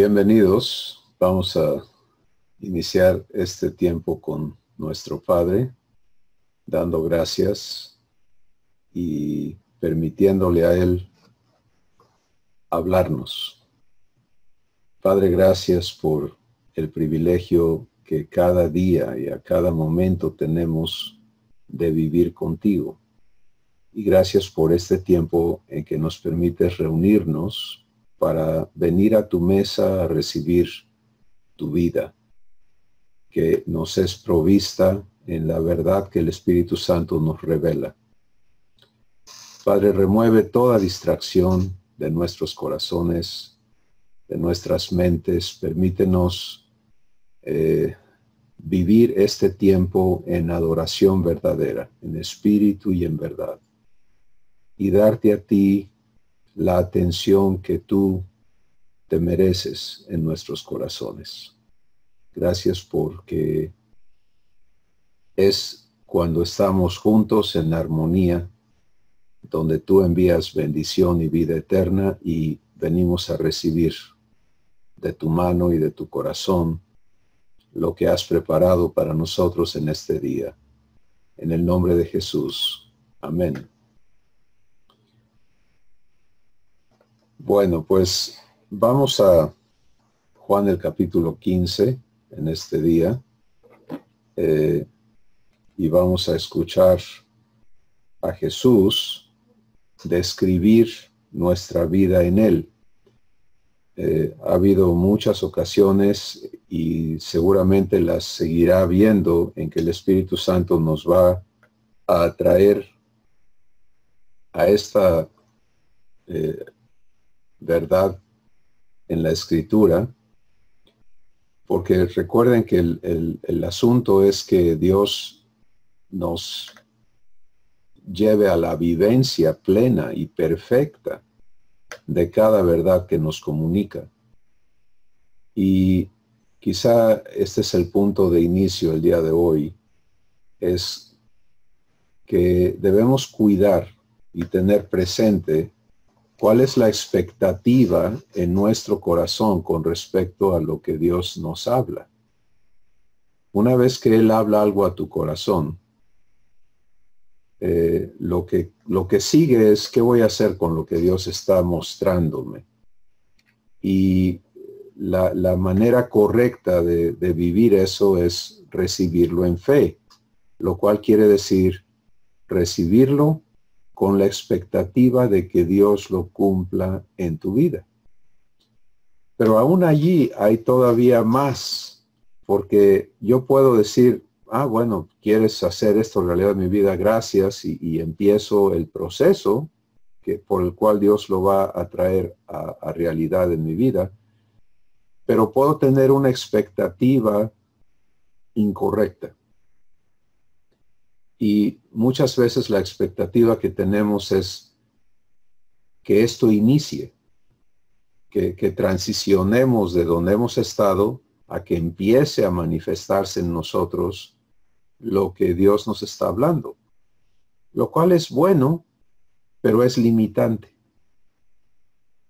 Bienvenidos. Vamos a iniciar este tiempo con nuestro Padre, dando gracias y permitiéndole a Él hablarnos. Padre, gracias por el privilegio que cada día y a cada momento tenemos de vivir contigo. Y gracias por este tiempo en que nos permites reunirnos para venir a tu mesa a recibir tu vida, que nos es provista en la verdad que el Espíritu Santo nos revela. Padre, remueve toda distracción de nuestros corazones, de nuestras mentes. Permítenos vivir este tiempo en adoración verdadera, en espíritu y en verdad. Y darte a ti la atención que tú te mereces en nuestros corazones. Gracias porque es cuando estamos juntos en armonía, donde tú envías bendición y vida eterna y venimos a recibir de tu mano y de tu corazón lo que has preparado para nosotros en este día. En el nombre de Jesús. Amén. Bueno, pues vamos a Juan el capítulo 15 en este día y vamos a escuchar a Jesús describir nuestra vida en Él. Ha habido muchas ocasiones y seguramente las seguirá habiendo en que el Espíritu Santo nos va a atraer a esta verdad en la Escritura, porque recuerden que el asunto es que Dios nos lleve a la vivencia plena y perfecta de cada verdad que nos comunica. Y quizá este es el punto de inicio el día de hoy, es que debemos cuidar y tener presente cuál es la expectativa en nuestro corazón con respecto a lo que Dios nos habla. Una vez que Él habla algo a tu corazón, lo que sigue es qué voy a hacer con lo que Dios está mostrándome. Y la manera correcta de vivir eso es recibirlo en fe, lo cual quiere decir recibirlo con la expectativa de que Dios lo cumpla en tu vida. Pero aún allí hay todavía más, porque yo puedo decir, bueno, quieres hacer esto en realidad en mi vida, gracias, y empiezo el proceso por el cual Dios lo va a traer a realidad en mi vida, pero puedo tener una expectativa incorrecta. Y muchas veces la expectativa que tenemos es que esto inicie, que transicionemos de donde hemos estado a que empiece a manifestarse en nosotros lo que Dios nos está hablando, lo cual es bueno, pero es limitante.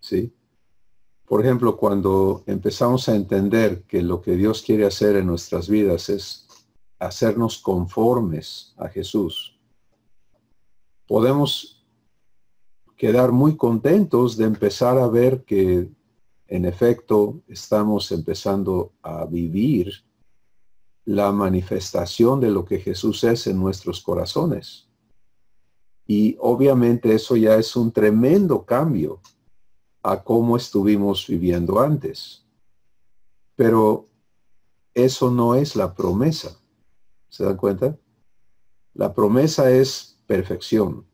¿Sí? Por ejemplo, cuando empezamos a entender que lo que Dios quiere hacer en nuestras vidas es hacernos conformes a Jesús, podemos quedar muy contentos de empezar a ver que en efecto estamos empezando a vivir la manifestación de lo que Jesús es en nuestros corazones. Y obviamente eso ya es un tremendo cambio a cómo estuvimos viviendo antes. Pero eso no es la promesa. ¿Se dan cuenta? La promesa es perfección.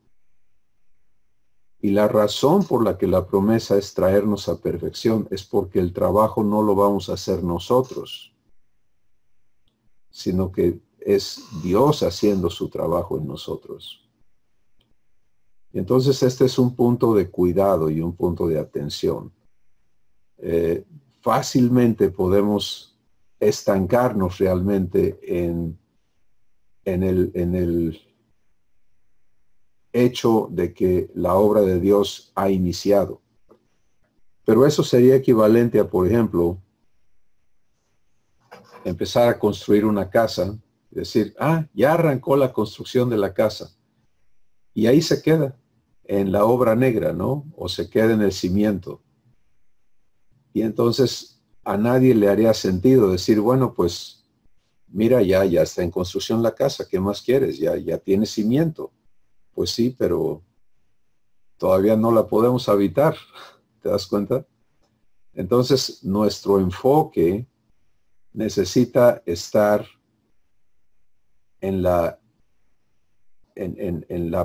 Y la razón por la que la promesa es traernos a perfección es porque el trabajo no lo vamos a hacer nosotros, sino que es Dios haciendo su trabajo en nosotros. Entonces este es un punto de cuidado y un punto de atención. Fácilmente podemos estancarnos realmente en el hecho de que la obra de Dios ha iniciado. Pero eso sería equivalente a, por ejemplo, empezar a construir una casa, decir, ya arrancó la construcción de la casa. Y ahí se queda, en la obra negra, ¿no? O se queda en el cimiento. Y entonces a nadie le haría sentido decir, bueno, pues mira, ya está en construcción la casa, ¿qué más quieres? Ya tiene cimiento. Pues sí, pero todavía no la podemos habitar, ¿te das cuenta? Entonces nuestro enfoque necesita estar en la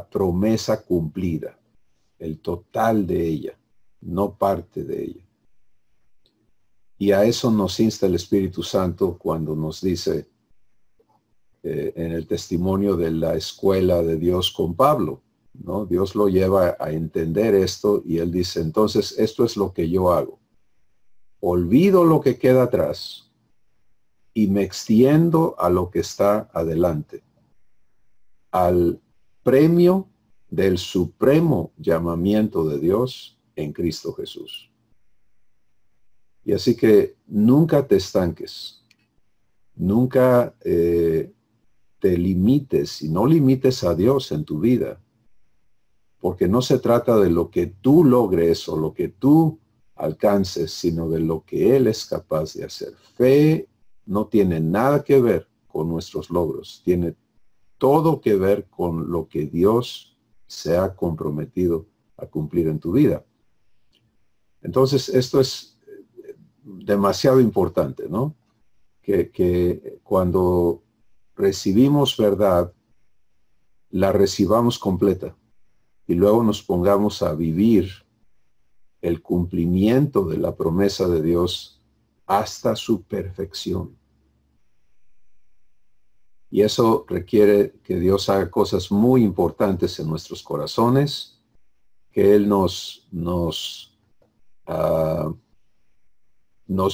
promesa cumplida, el total de ella, no parte de ella. Y a eso nos insta el Espíritu Santo cuando nos dice en el testimonio de la escuela de Dios con Pablo, ¿no? Dios lo lleva a entender esto y él dice, entonces esto es lo que yo hago. Olvido lo que queda atrás y me extiendo a lo que está adelante, al premio del supremo llamamiento de Dios en Cristo Jesús. Y así que nunca te estanques, nunca te limites y no limites a Dios en tu vida, porque no se trata de lo que tú logres o lo que tú alcances, sino de lo que Él es capaz de hacer. Fe no tiene nada que ver con nuestros logros, tiene todo que ver con lo que Dios se ha comprometido a cumplir en tu vida. Entonces, esto es demasiado importante, ¿no? Que cuando recibimos verdad, la recibamos completa y luego nos pongamos a vivir el cumplimiento de la promesa de Dios hasta su perfección. Y eso requiere que Dios haga cosas muy importantes en nuestros corazones, que Él nos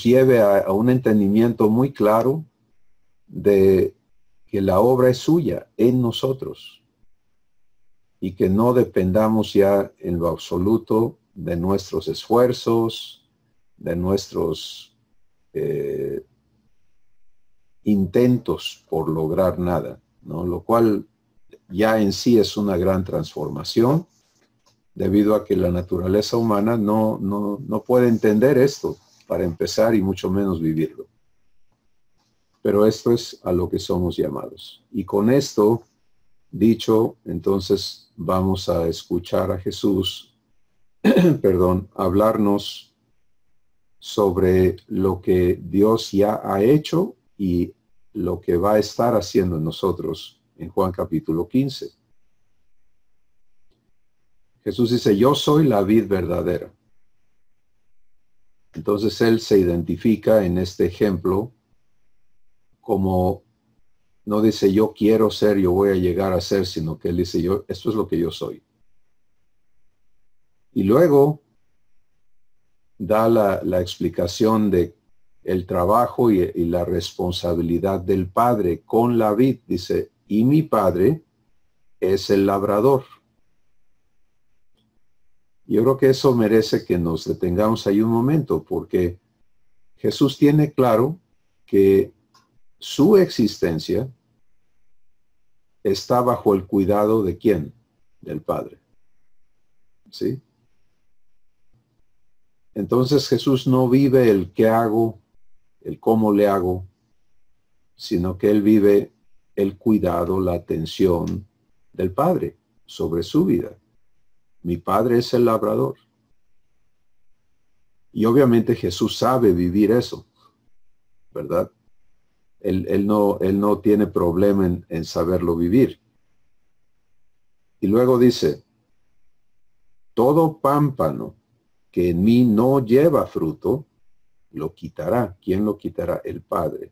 lleve a un entendimiento muy claro de que la obra es suya en nosotros y que no dependamos ya en lo absoluto de nuestros esfuerzos, de nuestros intentos por lograr nada, ¿no? Lo cual ya en sí es una gran transformación debido a que la naturaleza humana no puede entender esto para empezar y mucho menos vivirlo. Pero esto es a lo que somos llamados. Y con esto dicho, entonces vamos a escuchar a Jesús, perdón, hablarnos sobre lo que Dios ya ha hecho y lo que va a estar haciendo en nosotros en Juan capítulo 15. Jesús dice, yo soy la vid verdadera. Entonces Él se identifica en este ejemplo como, no dice yo quiero ser, yo voy a llegar a ser, sino que Él dice esto es lo que yo soy. Y luego da la explicación de el trabajo y la responsabilidad del padre con la vid. Dice, y mi padre es el labrador. Yo creo que eso merece que nos detengamos ahí un momento, porque Jesús tiene claro que su existencia está bajo el cuidado de ¿quién? Del Padre. ¿Sí? Entonces Jesús no vive el qué hago, el cómo le hago, sino que Él vive el cuidado, la atención del Padre sobre su vida. Mi Padre es el labrador. Y obviamente Jesús sabe vivir eso, ¿verdad? Él no tiene problema en saberlo vivir. Y luego dice, todo pámpano que en mí no lleva fruto, lo quitará. ¿Quién lo quitará? El Padre.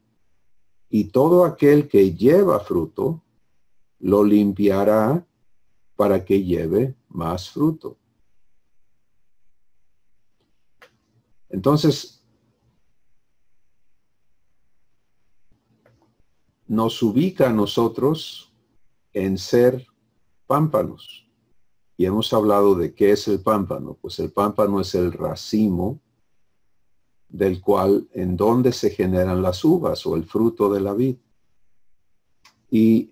Y todo aquel que lleva fruto, lo limpiará para que lleve más fruto. Entonces, nos ubica a nosotros en ser pámpanos. Y hemos hablado de qué es el pámpano. Pues el pámpano es el racimo del cual en donde se generan las uvas o el fruto de la vid. Y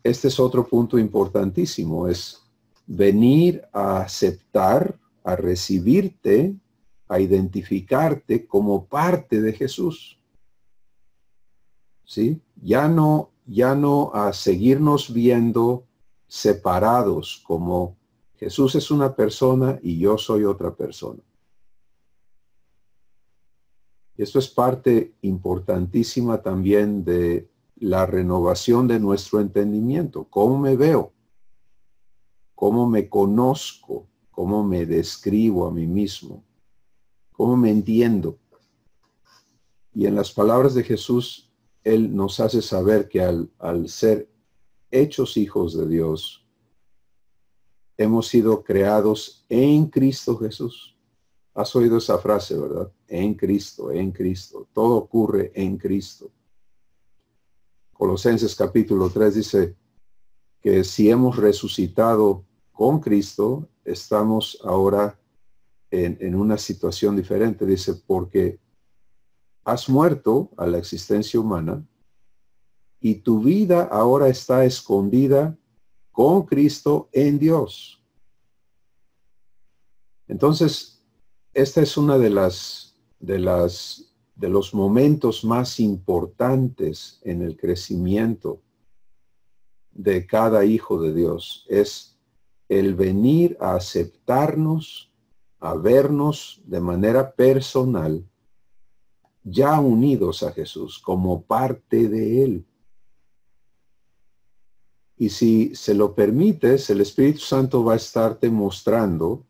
este es otro punto importantísimo, es venir a aceptar, a recibirte, a identificarte como parte de Jesús. ¿Sí? Ya no a seguirnos viendo separados como Jesús es una persona y yo soy otra persona. Esto es parte importantísima también de la renovación de nuestro entendimiento. ¿Cómo me veo? ¿Cómo me conozco? ¿Cómo me describo a mí mismo? ¿Cómo me entiendo? Y en las palabras de Jesús, Él nos hace saber que al ser hechos hijos de Dios, hemos sido creados en Cristo Jesús. Has oído esa frase, ¿verdad? En Cristo, en Cristo. Todo ocurre en Cristo. Colosenses capítulo 3 dice que si hemos resucitado con Cristo, estamos ahora en una situación diferente. Dice, porque has muerto a la existencia humana y tu vida ahora está escondida con Cristo en Dios. Entonces, esta es una de los momentos más importantes en el crecimiento de cada hijo de Dios. Es el venir a aceptarnos, a vernos de manera personal, ya unidos a Jesús, como parte de Él. Y si se lo permites, el Espíritu Santo va a estarte mostrando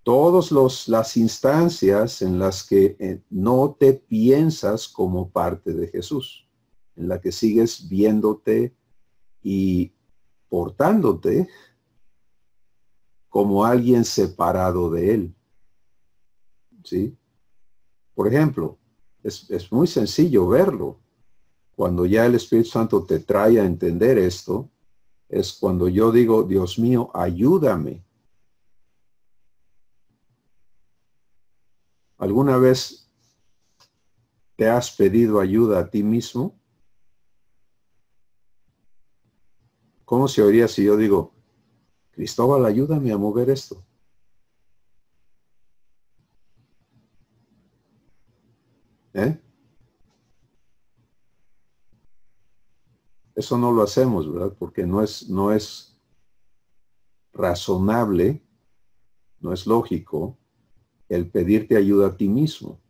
todas las instancias en las que no te piensas como parte de Jesús, en la que sigues viéndote y portándote como alguien separado de Él. ¿Sí? Por ejemplo, es muy sencillo verlo. Cuando ya el Espíritu Santo te trae a entender esto, es cuando yo digo, Dios mío, ayúdame. ¿Alguna vez te has pedido ayuda a ti mismo? ¿Cómo se oiría si yo digo, Cristóbal, ayúdame a mover esto? ¿Eh? Eso no lo hacemos, ¿verdad? Porque no es razonable, no es lógico el pedirte ayuda a ti mismo.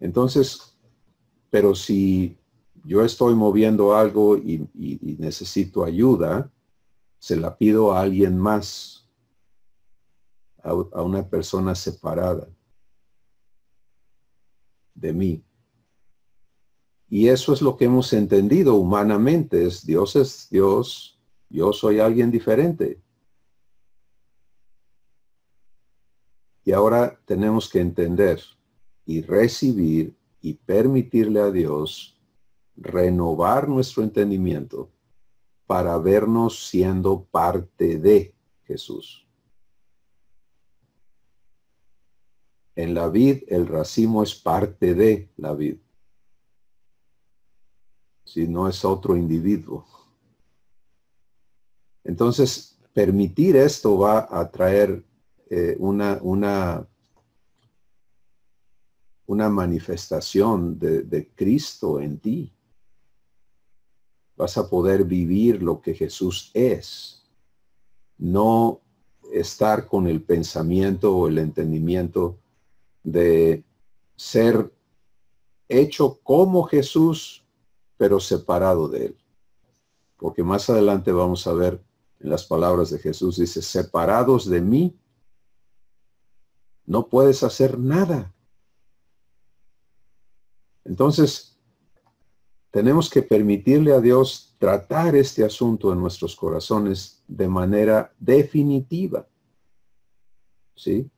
Entonces, pero si yo estoy moviendo algo y necesito ayuda, se la pido a alguien más, a una persona separada de mí. Y eso es lo que hemos entendido humanamente, es Dios, yo soy alguien diferente. Y ahora tenemos que entender y recibir y permitirle a Dios renovar nuestro entendimiento para vernos siendo parte de Jesús. En la vid, el racimo es parte de la vid. Si no es otro individuo. Entonces, permitir esto va a traer una manifestación de Cristo en ti. Vas a poder vivir lo que Jesús es. No estar con el pensamiento o el entendimiento de ser hecho como Jesús, pero separado de Él. Porque más adelante vamos a ver en las palabras de Jesús, dice, separados de mí, no puedes hacer nada. Entonces, tenemos que permitirle a Dios tratar este asunto en nuestros corazones de manera definitiva. ¿Sí?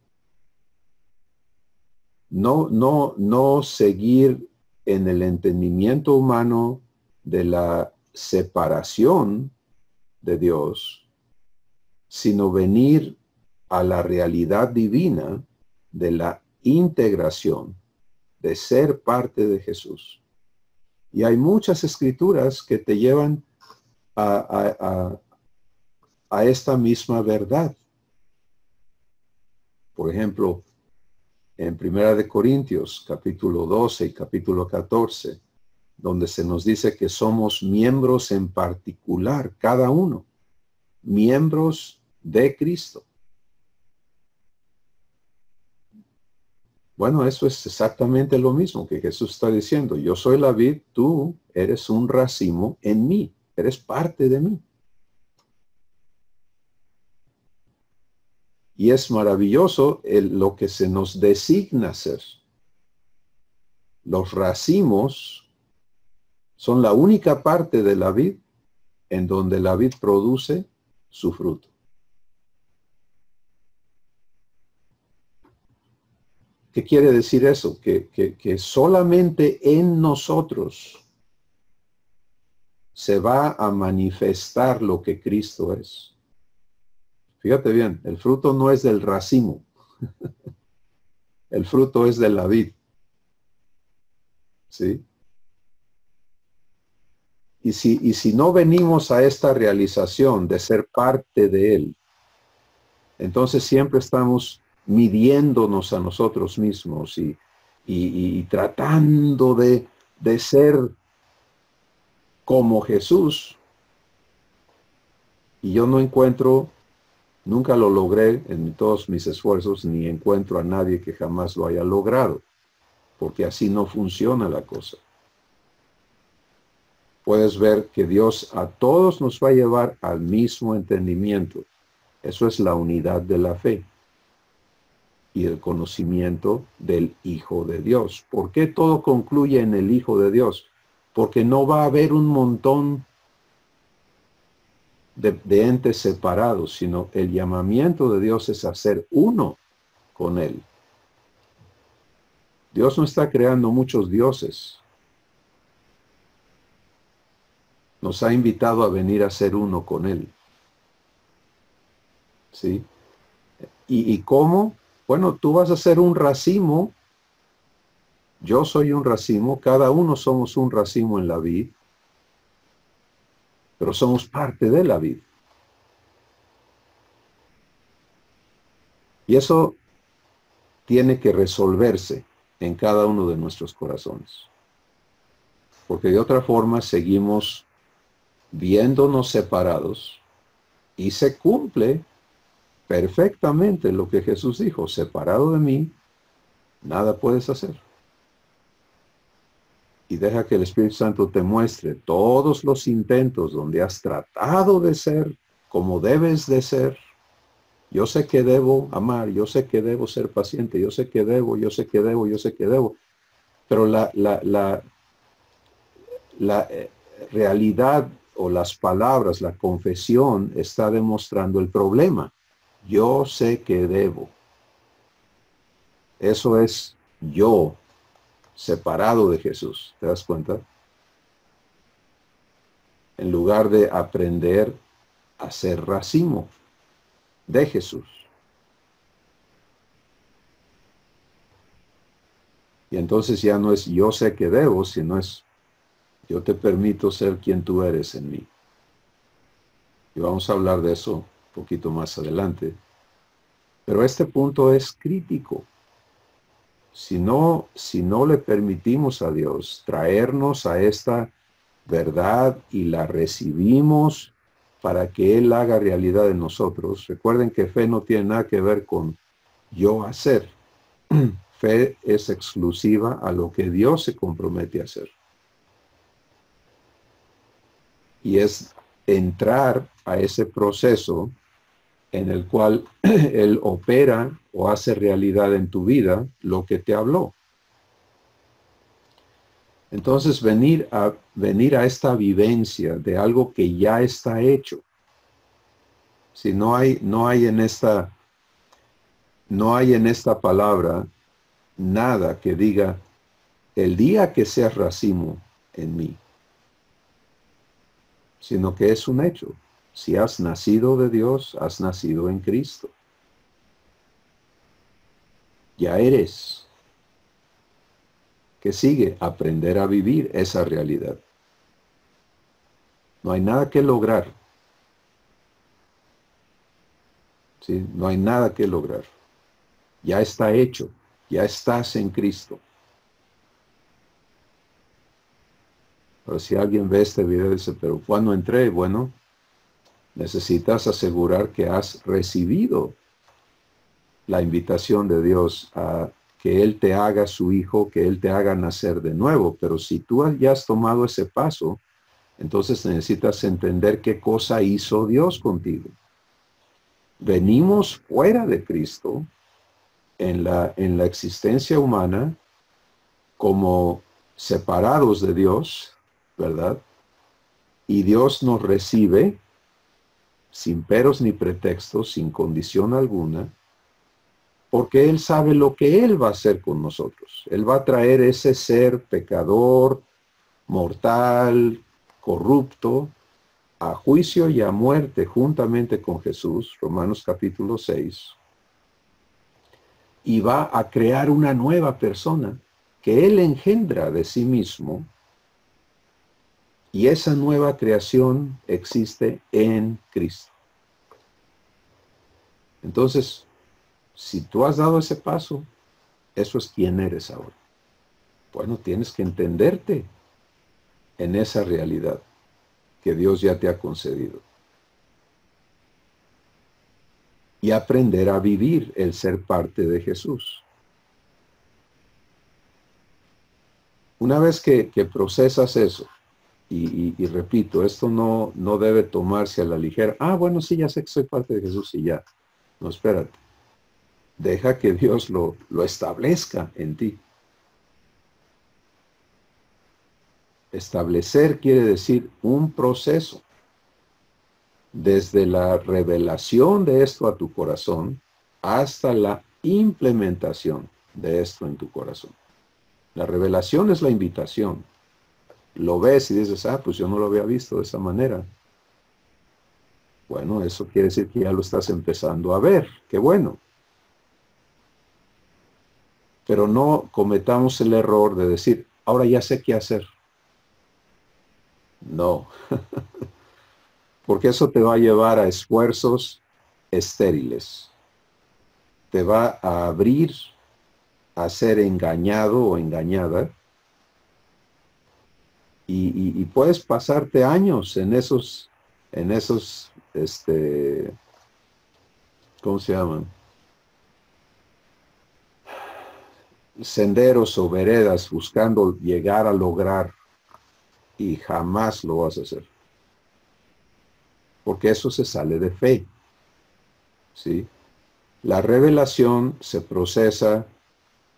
No seguir en el entendimiento humano de la separación de Dios, sino venir a la realidad divina de la integración, de ser parte de Jesús. Y hay muchas escrituras que te llevan a esta misma verdad. Por ejemplo, en Primera de Corintios, capítulo 12 y capítulo 14, donde se nos dice que somos miembros en particular, cada uno, miembros de Cristo. Bueno, eso es exactamente lo mismo que Jesús está diciendo. Yo soy la vid, tú eres un racimo en mí, eres parte de mí. Y es maravilloso lo que se nos designa ser. Los racimos son la única parte de la vid en donde la vid produce su fruto. ¿Qué quiere decir eso? Que solamente en nosotros se va a manifestar lo que Cristo es. Fíjate bien, el fruto no es del racimo. El fruto es de la vid. ¿Sí? Y si no venimos a esta realización de ser parte de Él, entonces siempre estamos midiéndonos a nosotros mismos y tratando de ser como Jesús. Y yo no encuentro, nunca lo logré en todos mis esfuerzos, ni encuentro a nadie que jamás lo haya logrado, porque así no funciona la cosa. Puedes ver que Dios a todos nos va a llevar al mismo entendimiento. Eso es la unidad de la fe y el conocimiento del Hijo de Dios. ¿Por qué todo concluye en el Hijo de Dios? Porque no va a haber un montón de entes separados, sino el llamamiento de Dios es hacer uno con Él. Dios no está creando muchos dioses. Nos ha invitado a venir a ser uno con Él. ¿Sí? ¿Y cómo? Bueno, tú vas a ser un racimo. Yo soy un racimo. Cada uno somos un racimo en la vid. Pero somos parte de la vid. Y eso tiene que resolverse en cada uno de nuestros corazones. Porque de otra forma seguimos viéndonos separados y se cumple perfectamente lo que Jesús dijo: separado de mí, nada puedes hacer. Y deja que el Espíritu Santo te muestre todos los intentos donde has tratado de ser como debes de ser. Yo sé que debo amar, yo sé que debo ser paciente, yo sé que debo, yo sé que debo, yo sé que debo. Pero la realidad o las palabras, la confesión está demostrando el problema. Yo sé que debo. Eso es yo, separado de Jesús. ¿Te das cuenta? En lugar de aprender a ser racimo de Jesús. Y entonces ya no es yo sé que debo, sino es yo te permito ser quien tú eres en mí. Y vamos a hablar de eso un poquito más adelante. Pero este punto es crítico. Si no le permitimos a Dios traernos a esta verdad y la recibimos para que Él haga realidad en nosotros. Recuerden que fe no tiene nada que ver con yo hacer. Fe es exclusiva a lo que Dios se compromete a hacer. Y es entrar a ese proceso en el cual Él opera o hace realidad en tu vida lo que te habló. Entonces venir a esta vivencia de algo que ya está hecho. Si no hay en esta palabra nada que diga el día que seas racimo en mí, sino que es un hecho. Si has nacido de Dios, has nacido en Cristo. Ya eres. ¿Qué sigue? Aprender a vivir esa realidad. No hay nada que lograr. ¿Sí? No hay nada que lograr. Ya está hecho. Ya estás en Cristo. Pero si alguien ve este video y dice, pero ¿cuándo entré? Bueno, necesitas asegurar que has recibido la invitación de Dios a que Él te haga su hijo, que Él te haga nacer de nuevo. Pero si tú ya has tomado ese paso, entonces necesitas entender qué cosa hizo Dios contigo. Venimos fuera de Cristo en la existencia humana como separados de Dios, ¿verdad? Y Dios nos recibe sin peros ni pretextos, sin condición alguna, porque Él sabe lo que Él va a hacer con nosotros. Él va a traer ese ser pecador, mortal, corrupto, a juicio y a muerte juntamente con Jesús, Romanos capítulo 6, y va a crear una nueva persona que Él engendra de sí mismo, y esa nueva creación existe en Cristo. Entonces, si tú has dado ese paso, eso es quien eres ahora. Bueno, tienes que entenderte en esa realidad que Dios ya te ha concedido. Y aprender a vivir el ser parte de Jesús. Una vez que procesas eso, y repito, esto no debe tomarse a la ligera. Ah, bueno, sí, ya sé que soy parte de Jesús y ya. No, espérate. Deja que Dios lo establezca en ti. Establecer quiere decir un proceso. Desde la revelación de esto a tu corazón hasta la implementación de esto en tu corazón. La revelación es la invitación. Lo ves y dices, ah, pues yo no lo había visto de esa manera. Bueno, eso quiere decir que ya lo estás empezando a ver. Qué bueno. Pero no cometamos el error de decir, ahora ya sé qué hacer. No. Porque eso te va a llevar a esfuerzos estériles. Te va a abrir a ser engañado o engañada. Y puedes pasarte años en esos, ¿cómo se llaman? Senderos o veredas buscando llegar a lograr, y jamás lo vas a hacer. Porque eso se sale de fe. ¿Sí? La revelación se procesa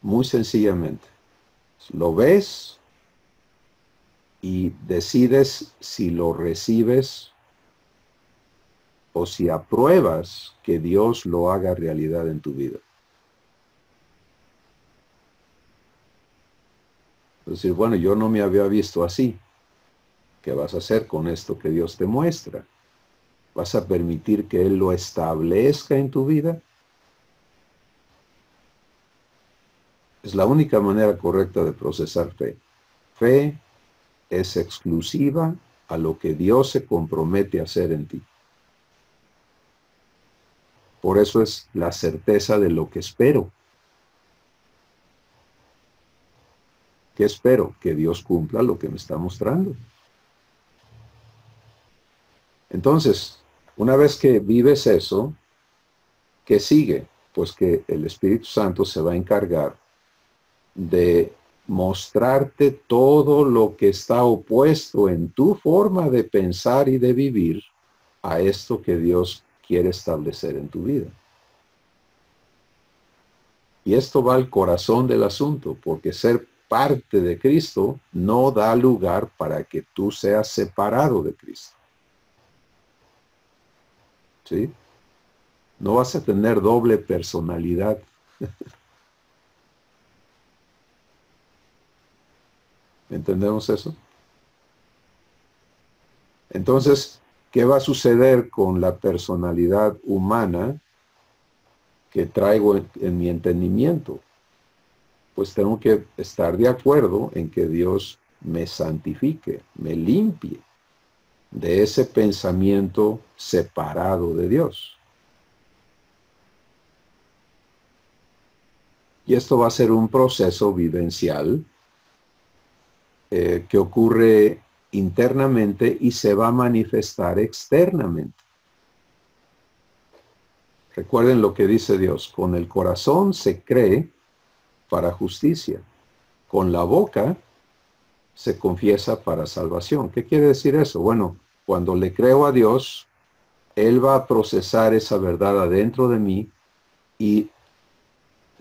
muy sencillamente. Lo ves y decides si lo recibes o si apruebas que Dios lo haga realidad en tu vida. Es decir, bueno, yo no me había visto así. ¿Qué vas a hacer con esto que Dios te muestra? ¿Vas a permitir que Él lo establezca en tu vida? Es la única manera correcta de procesar fe. Fe es exclusiva a lo que Dios se compromete a hacer en ti. Por eso es la certeza de lo que espero. ¿Qué espero? Que Dios cumpla lo que me está mostrando. Entonces, una vez que vives eso, ¿qué sigue? Pues que el Espíritu Santo se va a encargar de mostrarte todo lo que está opuesto en tu forma de pensar y de vivir a esto que Dios quiere establecer en tu vida. Y esto va al corazón del asunto, porque ser parte de Cristo no da lugar para que tú seas separado de Cristo. ¿Sí? No vas a tener doble personalidad. ¿Entendemos eso? Entonces, ¿qué va a suceder con la personalidad humana que traigo en mi entendimiento? pues tengo que estar de acuerdo en que Dios me santifique, me limpie de ese pensamiento separado de Dios. Y esto va a ser un proceso vivencial que ocurre internamente y se va a manifestar externamente. Recuerden lo que dice Dios: con el corazón se cree para justicia, con la boca se confiesa para salvación. ¿Qué quiere decir eso? Bueno, cuando le creo a Dios, Él va a procesar esa verdad adentro de mí y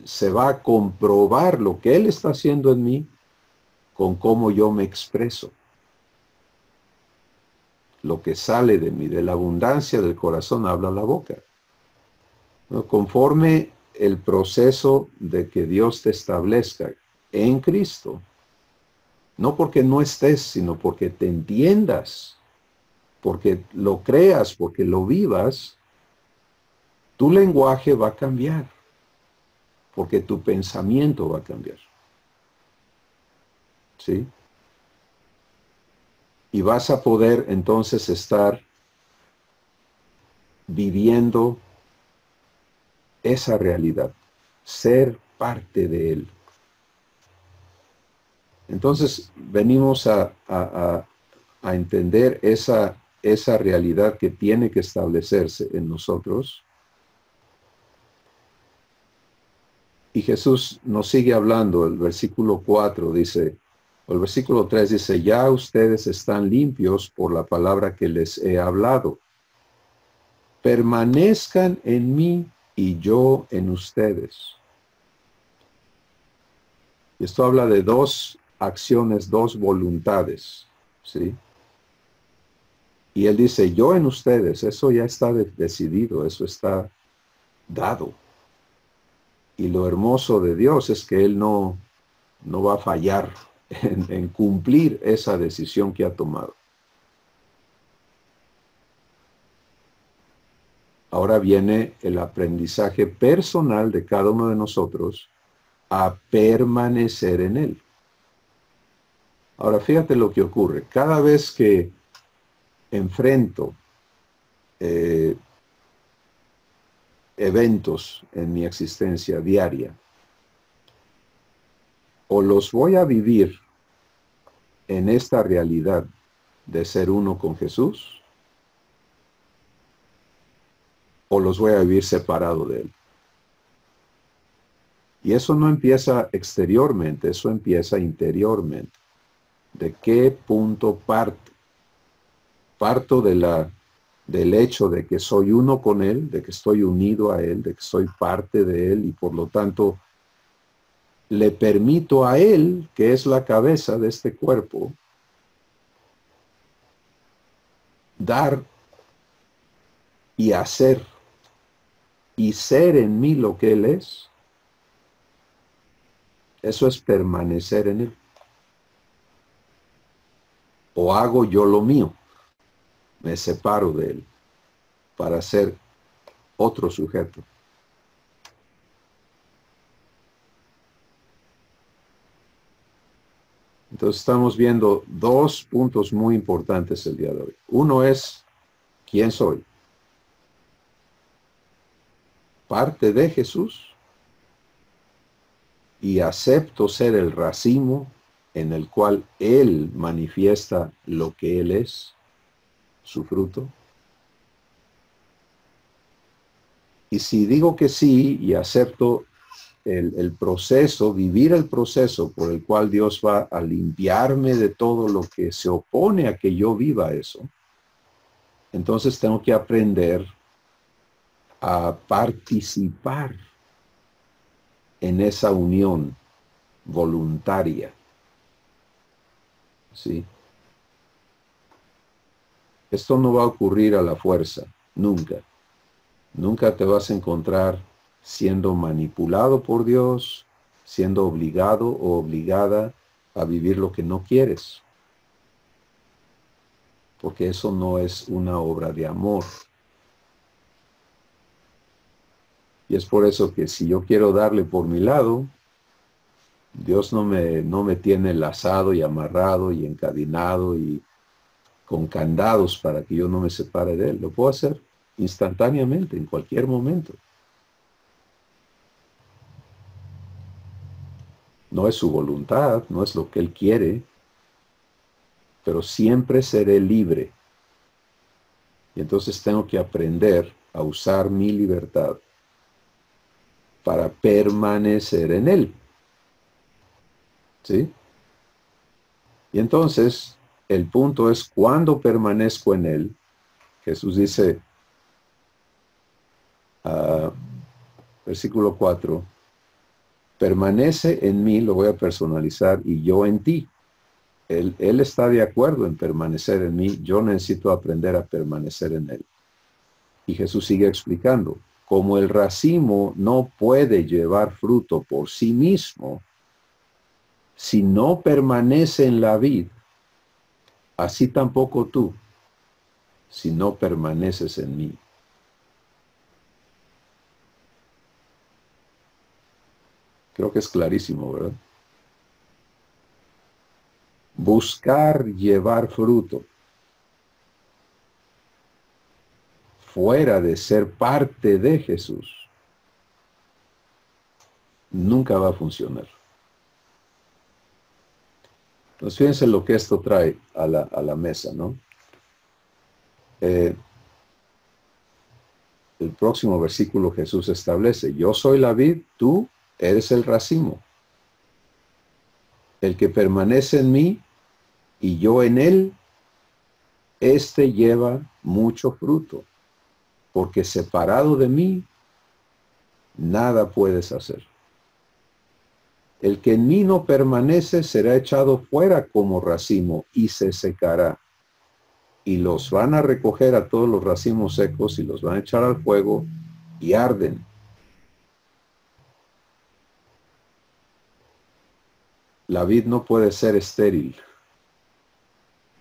se va a comprobar lo que Él está haciendo en mí con cómo yo me expreso. Lo que sale de mí, de la abundancia del corazón, habla la boca. Conforme el proceso de que Dios te establezca en Cristo, no porque no estés, sino porque te entiendas, porque lo creas, porque lo vivas, tu lenguaje va a cambiar, porque tu pensamiento va a cambiar. ¿Sí? Y vas a poder entonces estar viviendo esa realidad, ser parte de Él. Entonces venimos a entender esa realidad que tiene que establecerse en nosotros. Y Jesús nos sigue hablando. El versículo 4 dice, o el versículo 3 dice, ya ustedes están limpios por la palabra que les he hablado. Permanezcan en mí y yo en ustedes. Y esto habla de dos acciones, dos voluntades, ¿sí? Y él dice, yo en ustedes, eso ya está decidido, eso está dado. Y lo hermoso de Dios es que Él no va a fallar en cumplir esa decisión que ha tomado. Ahora viene el aprendizaje personal de cada uno de nosotros a permanecer en Él. Ahora fíjate lo que ocurre. Cada vez que enfrento eventos en mi existencia diaria, o los voy a vivir en esta realidad de ser uno con Jesús, o los voy a vivir separado de Él. Y eso no empieza exteriormente, eso empieza interiormente. ¿De qué punto parto? Parto del hecho de que soy uno con Él, de que estoy unido a Él, de que soy parte de Él y por lo tanto le permito a Él, que es la cabeza de este cuerpo, dar y hacer y ser en mí lo que Él es. Eso es permanecer en Él. O hago yo lo mío, me separo de Él para ser otro sujeto. Entonces estamos viendo dos puntos muy importantes el día de hoy. Uno es, ¿quién soy? Parte de Jesús y acepto ser el racimo en el cual Él manifiesta lo que Él es, su fruto. Y si digo que sí y acepto el proceso, vivir el proceso por el cual Dios va a limpiarme de todo lo que se opone a que yo viva eso, entonces tengo que aprender a participar en esa unión voluntaria. ¿Sí? Esto no va a ocurrir a la fuerza, nunca. Nunca te vas a encontrar siendo manipulado por Dios, siendo obligado o obligada a vivir lo que no quieres. Porque eso no es una obra de amor. Y es por eso que si yo quiero darle por mi lado, Dios no me tiene lazado y amarrado y encadenado y con candados para que yo no me separe de Él. Lo puedo hacer instantáneamente, en cualquier momento. No es su voluntad, no es lo que Él quiere, pero siempre seré libre. Y entonces tengo que aprender a usar mi libertad para permanecer en Él. ¿Sí? Y entonces, el punto es, cuando permanezco en Él, Jesús dice, versículo 4, permanece en mí, lo voy a personalizar, y yo en ti. Él está de acuerdo en permanecer en mí, yo necesito aprender a permanecer en Él. Y Jesús sigue explicando, como el racimo no puede llevar fruto por sí mismo, si no permanece en la vid, así tampoco tú, si no permaneces en mí. Creo que es clarísimo, ¿verdad? Buscar llevar fruto fuera de ser parte de Jesús nunca va a funcionar. Entonces fíjense lo que esto trae a la mesa, ¿no? El próximo versículo Jesús establece, yo soy la vid, tú eres el racimo. El que permanece en mí y yo en él, éste lleva mucho fruto, porque separado de mí, nada puedes hacer. El que en mí no permanece será echado fuera como racimo y se secará. Y los van a recoger a todos los racimos secos y los van a echar al fuego y arden. La vid no puede ser estéril.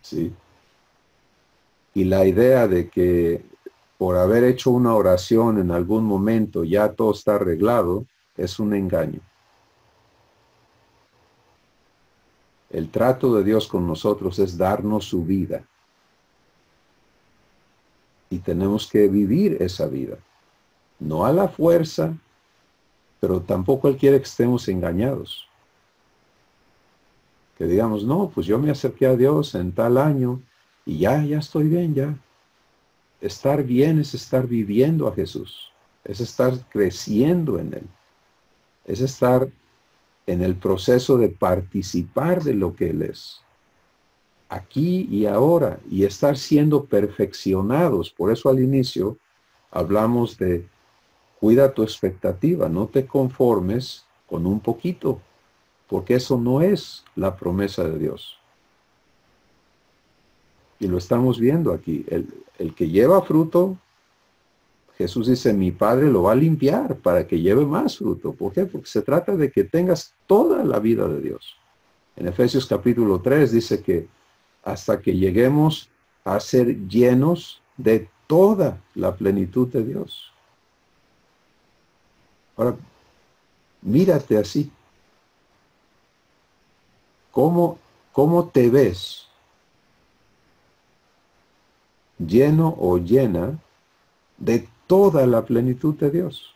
¿Sí? Y la idea de que por haber hecho una oración en algún momento ya todo está arreglado es un engaño. El trato de Dios con nosotros es darnos su vida. Y tenemos que vivir esa vida. No a la fuerza, pero tampoco Él quiere que estemos engañados. Que digamos, no, pues yo me acerqué a Dios en tal año y ya estoy bien, ya. Estar bien es estar viviendo a Jesús. Es estar creciendo en Él. Es estar en el proceso de participar de lo que Él es. Aquí y ahora. Y estar siendo perfeccionados. Por eso al inicio hablamos de cuida tu expectativa. No te conformes con un poquito. Porque eso no es la promesa de Dios. Y lo estamos viendo aquí. El que lleva fruto, Jesús dice, mi Padre lo va a limpiar para que lleve más fruto. ¿Por qué? Porque se trata de que tengas toda la vida de Dios. En Efesios capítulo 3 dice que hasta que lleguemos a ser llenos de toda la plenitud de Dios. Ahora, mírate así. ¿Cómo te ves? Lleno o llena de toda la plenitud de Dios.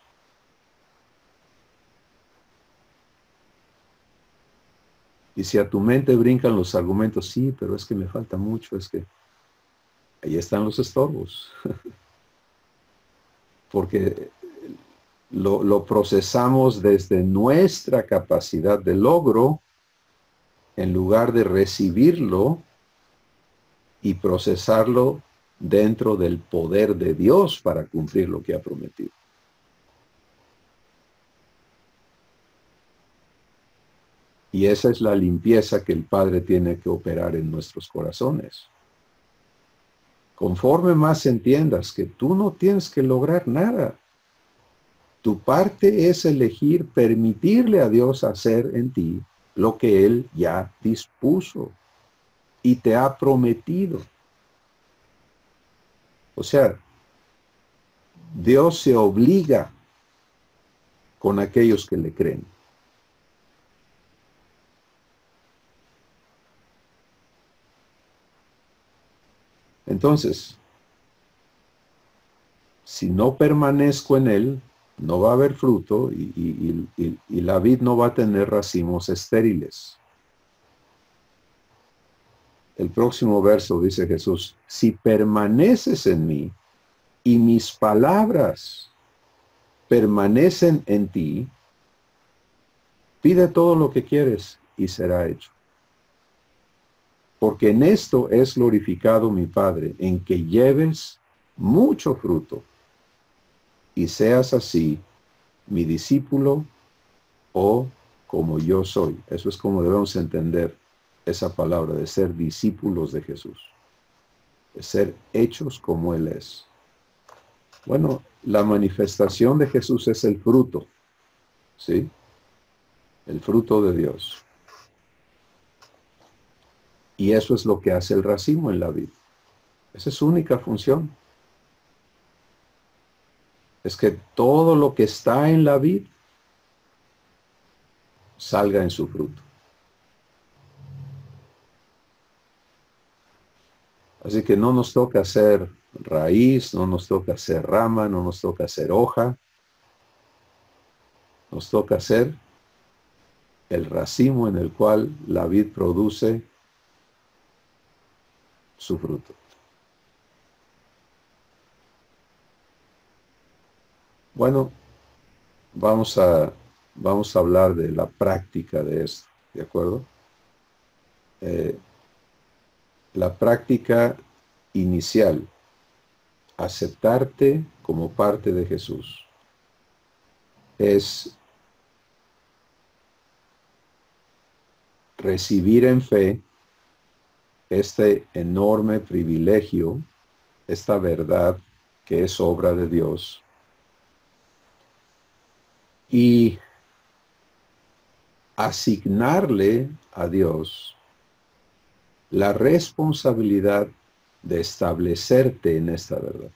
Y si a tu mente brincan los argumentos, sí, pero es que me falta mucho, es que ahí están los estorbos. Porque lo procesamos desde nuestra capacidad de logro en lugar de recibirlo y procesarlo dentro del poder de Dios para cumplir lo que ha prometido. Y esa es la limpieza que el Padre tiene que operar en nuestros corazones. Conforme más entiendas que tú no tienes que lograr nada. Tu parte es elegir, permitirle a Dios hacer en ti lo que Él ya dispuso y te ha prometido. O sea, Dios se obliga con aquellos que le creen. Entonces, si no permanezco en él, no va a haber fruto y la vid no va a tener racimos estériles. El próximo verso dice Jesús, si permaneces en mí y mis palabras permanecen en ti, pide todo lo que quieres y será hecho. Porque en esto es glorificado mi Padre, en que lleves mucho fruto y seas así mi discípulo o como yo soy. Eso es como debemos entender esa palabra de ser discípulos de Jesús, de ser hechos como Él es. Bueno, la manifestación de Jesús es el fruto, ¿sí? El fruto de Dios. Y eso es lo que hace el racimo en la vida. Esa es su única función. Es que todo lo que está en la vid salga en su fruto. Así que no nos toca ser raíz, no nos toca ser rama, no nos toca ser hoja. Nos toca ser el racimo en el cual la vid produce su fruto. Bueno, vamos a hablar de la práctica de esto, ¿de acuerdo? La práctica inicial, aceptarte como parte de Jesús, es recibir en fe este enorme privilegio, esta verdad que es obra de Dios, y asignarle a Dios la responsabilidad de establecerte en esta verdad.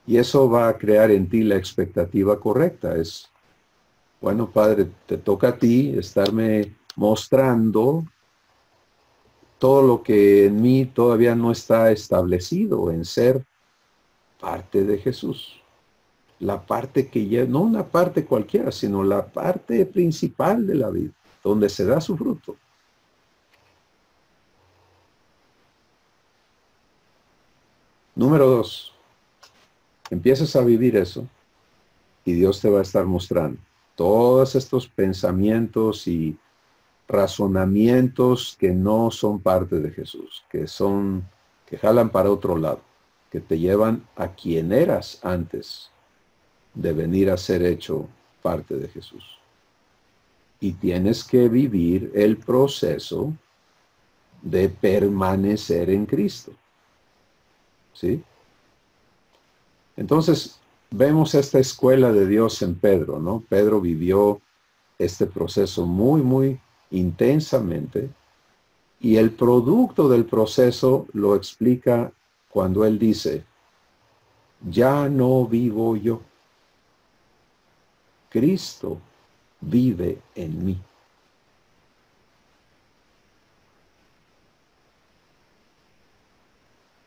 Y eso va a crear en ti la expectativa correcta. Es, bueno, Padre, te toca a ti estarme mostrando todo lo que en mí todavía no está establecido en ser parte de Jesús. La parte que ya, no una parte cualquiera, sino la parte principal de la vida, donde se da su fruto. Número 2, empiezas a vivir eso y Dios te va a estar mostrando todos estos pensamientos y razonamientos que no son parte de Jesús, que jalan para otro lado, que te llevan a quien eras antes de venir a ser hecho parte de Jesús. Y tienes que vivir el proceso de permanecer en Cristo. ¿Sí? Entonces, vemos esta escuela de Dios en Pedro, ¿no? Pedro vivió este proceso muy, muy intensamente y el producto del proceso lo explica cuando él dice, ya no vivo yo, Cristo vive en mí.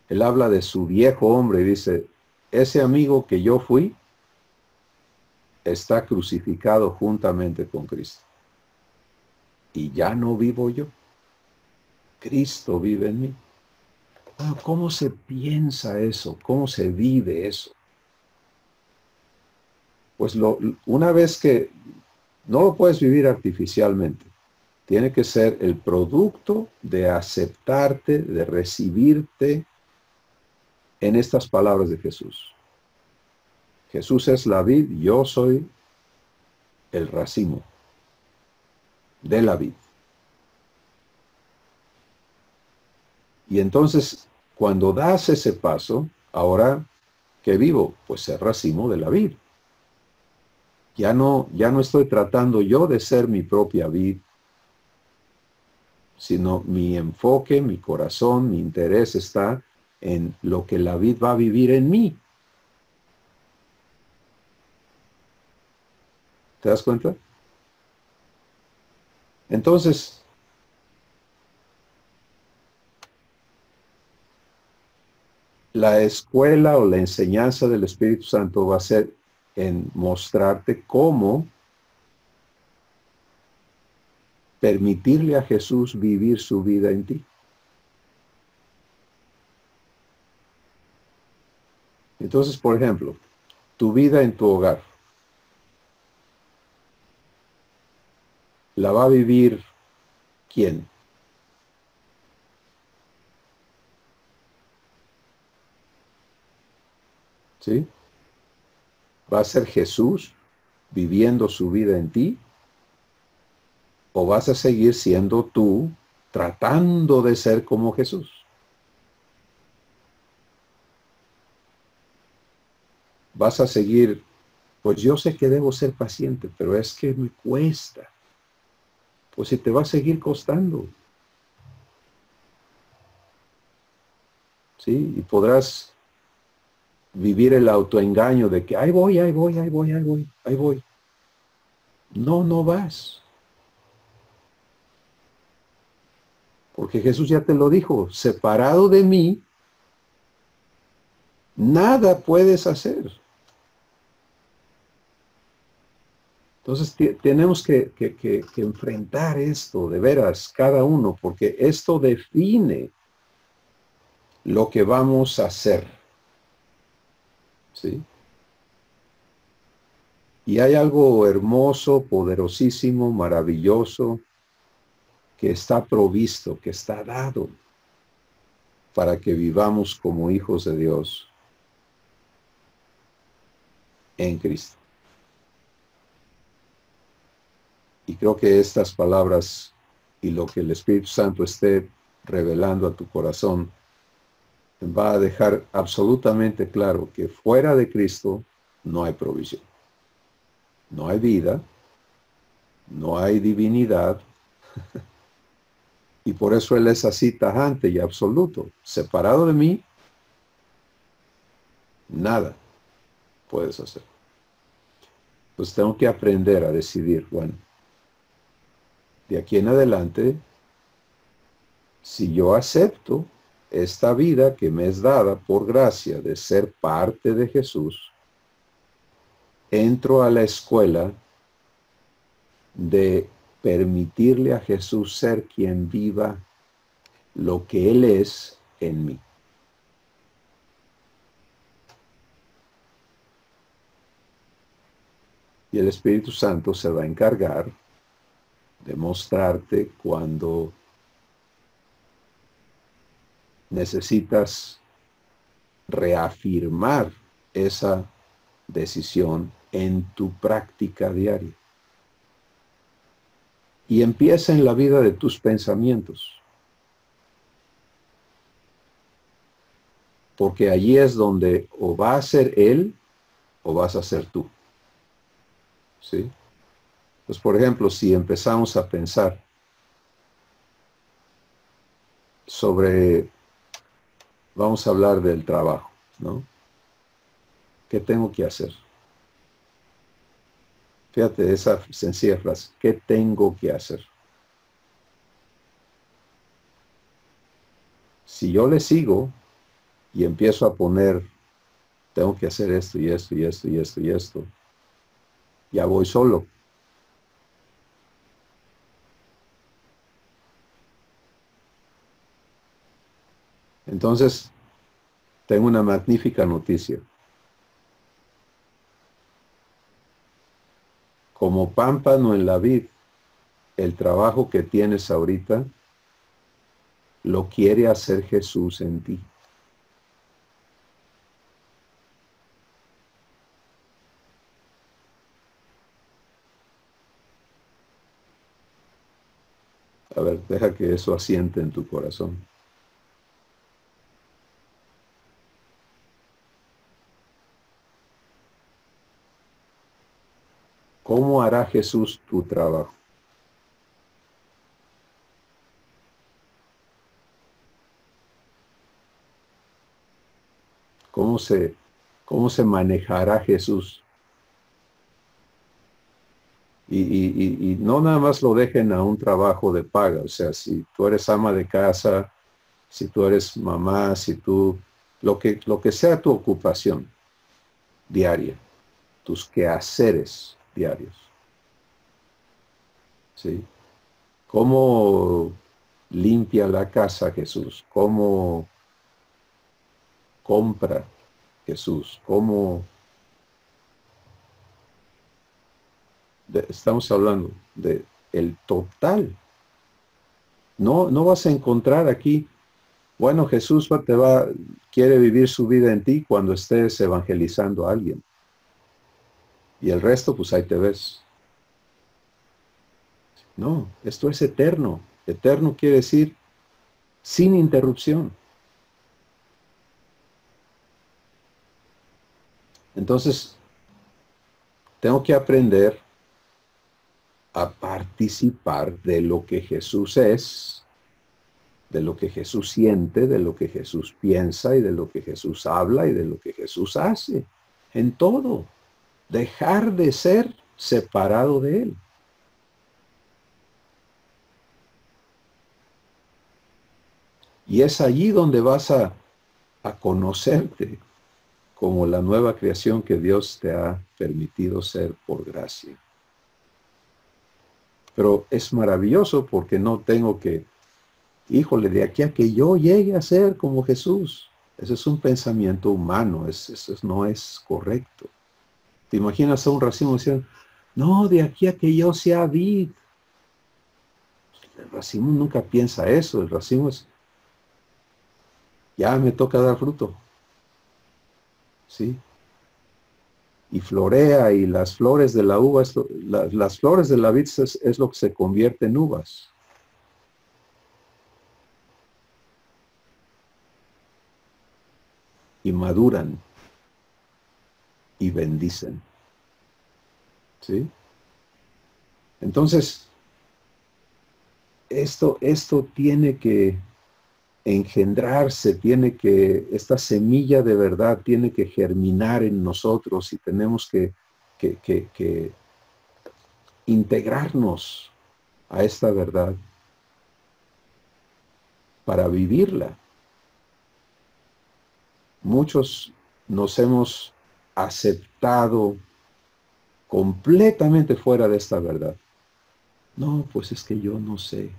Él habla de su viejo hombre y dice, ese amigo que yo fui está crucificado juntamente con Cristo. Y ya no vivo yo. Cristo vive en mí. Bueno, ¿cómo se piensa eso? ¿Cómo se vive eso? Pues una vez que no lo puedes vivir artificialmente, tiene que ser el producto de aceptarte, de recibirte en estas palabras de Jesús. Jesús es la vid, yo soy el racimo de la vid. Y entonces, cuando das ese paso, ahora, ¿qué vivo? Pues el racimo de la vid. Ya no estoy tratando yo de ser mi propia vid, sino mi enfoque, mi corazón, mi interés está en lo que la vid va a vivir en mí. ¿Te das cuenta? Entonces, la escuela o la enseñanza del Espíritu Santo va a ser en mostrarte cómo permitirle a Jesús vivir su vida en ti. Entonces, por ejemplo, tu vida en tu hogar, ¿la va a vivir quién? ¿Sí? ¿Va a ser Jesús viviendo su vida en ti? ¿O vas a seguir siendo tú tratando de ser como Jesús? Vas a seguir, pues yo sé que debo ser paciente, pero es que me cuesta. Pues si te va a seguir costando. ¿Sí? Y podrás vivir el autoengaño de que ahí voy, ahí voy, ahí voy, ahí voy, ahí voy. No, no vas. Porque Jesús ya te lo dijo, separado de mí, nada puedes hacer. Entonces tenemos que enfrentar esto de veras, cada uno, porque esto define lo que vamos a hacer. ¿Sí? Y hay algo hermoso, poderosísimo, maravilloso, que está provisto, que está dado para que vivamos como hijos de Dios en Cristo. Y creo que estas palabras y lo que el Espíritu Santo esté revelando a tu corazón va a dejar absolutamente claro que fuera de Cristo no hay provisión. No hay vida, no hay divinidad, y por eso Él es así tajante y absoluto. Separado de mí, nada puedes hacer. Pues tengo que aprender a decidir, bueno, de aquí en adelante, si yo acepto esta vida que me es dada por gracia de ser parte de Jesús, entro a la escuela de permitirle a Jesús ser quien viva lo que Él es en mí. Y el Espíritu Santo se va a encargar de mostrarte cuando necesitas reafirmar esa decisión en tu práctica diaria. Y empieza en la vida de tus pensamientos. Porque allí es donde o va a ser Él o vas a ser tú. ¿Sí? Pues por ejemplo, si empezamos a pensar sobre, vamos a hablar del trabajo, ¿no? ¿Qué tengo que hacer? Fíjate esa sencilla frase, ¿qué tengo que hacer? Si yo le sigo y empiezo a poner, tengo que hacer esto y esto y esto y esto y esto, ya voy solo. Entonces, tengo una magnífica noticia. Como pámpano en la vid, el trabajo que tienes ahorita lo quiere hacer Jesús en ti. A ver, deja que eso asiente en tu corazón. ¿Cómo hará Jesús tu trabajo? ¿Cómo se manejará Jesús? Y no nada más lo dejen a un trabajo de paga. O sea, si tú eres ama de casa, si tú eres mamá, si tú lo que sea tu ocupación diaria, tus quehaceres diarios. ¿Sí? ¿Cómo limpia la casa Jesús? ¿Cómo compra Jesús? ¿Cómo? Estamos hablando de el total. No vas a encontrar aquí, bueno, Jesús quiere vivir su vida en ti cuando estés evangelizando a alguien. Y el resto, pues ahí te ves. No, esto es eterno. Eterno quiere decir sin interrupción. Entonces, tengo que aprender a participar de lo que Jesús es, de lo que Jesús siente, de lo que Jesús piensa y de lo que Jesús habla y de lo que Jesús hace. En todo. Dejar de ser separado de Él. Y es allí donde vas a conocerte como la nueva creación que Dios te ha permitido ser por gracia. Pero es maravilloso porque no tengo que, híjole, de aquí a que yo llegue a ser como Jesús. Ese es un pensamiento humano, eso no es correcto. ¿Te imaginas a un racimo diciendo, no, de aquí a que yo sea vid? El racimo nunca piensa eso, el racimo es, ya me toca dar fruto. ¿Sí? Y florea y las flores de la uva, las flores de la vid es lo que se convierte en uvas. Y maduran y bendicen. ¿Sí? Entonces, esto tiene que engendrarse, esta semilla de verdad tiene que germinar en nosotros y tenemos que integrarnos a esta verdad para vivirla. Muchos nos hemos aceptado completamente fuera de esta verdad. No, pues es que yo no sé.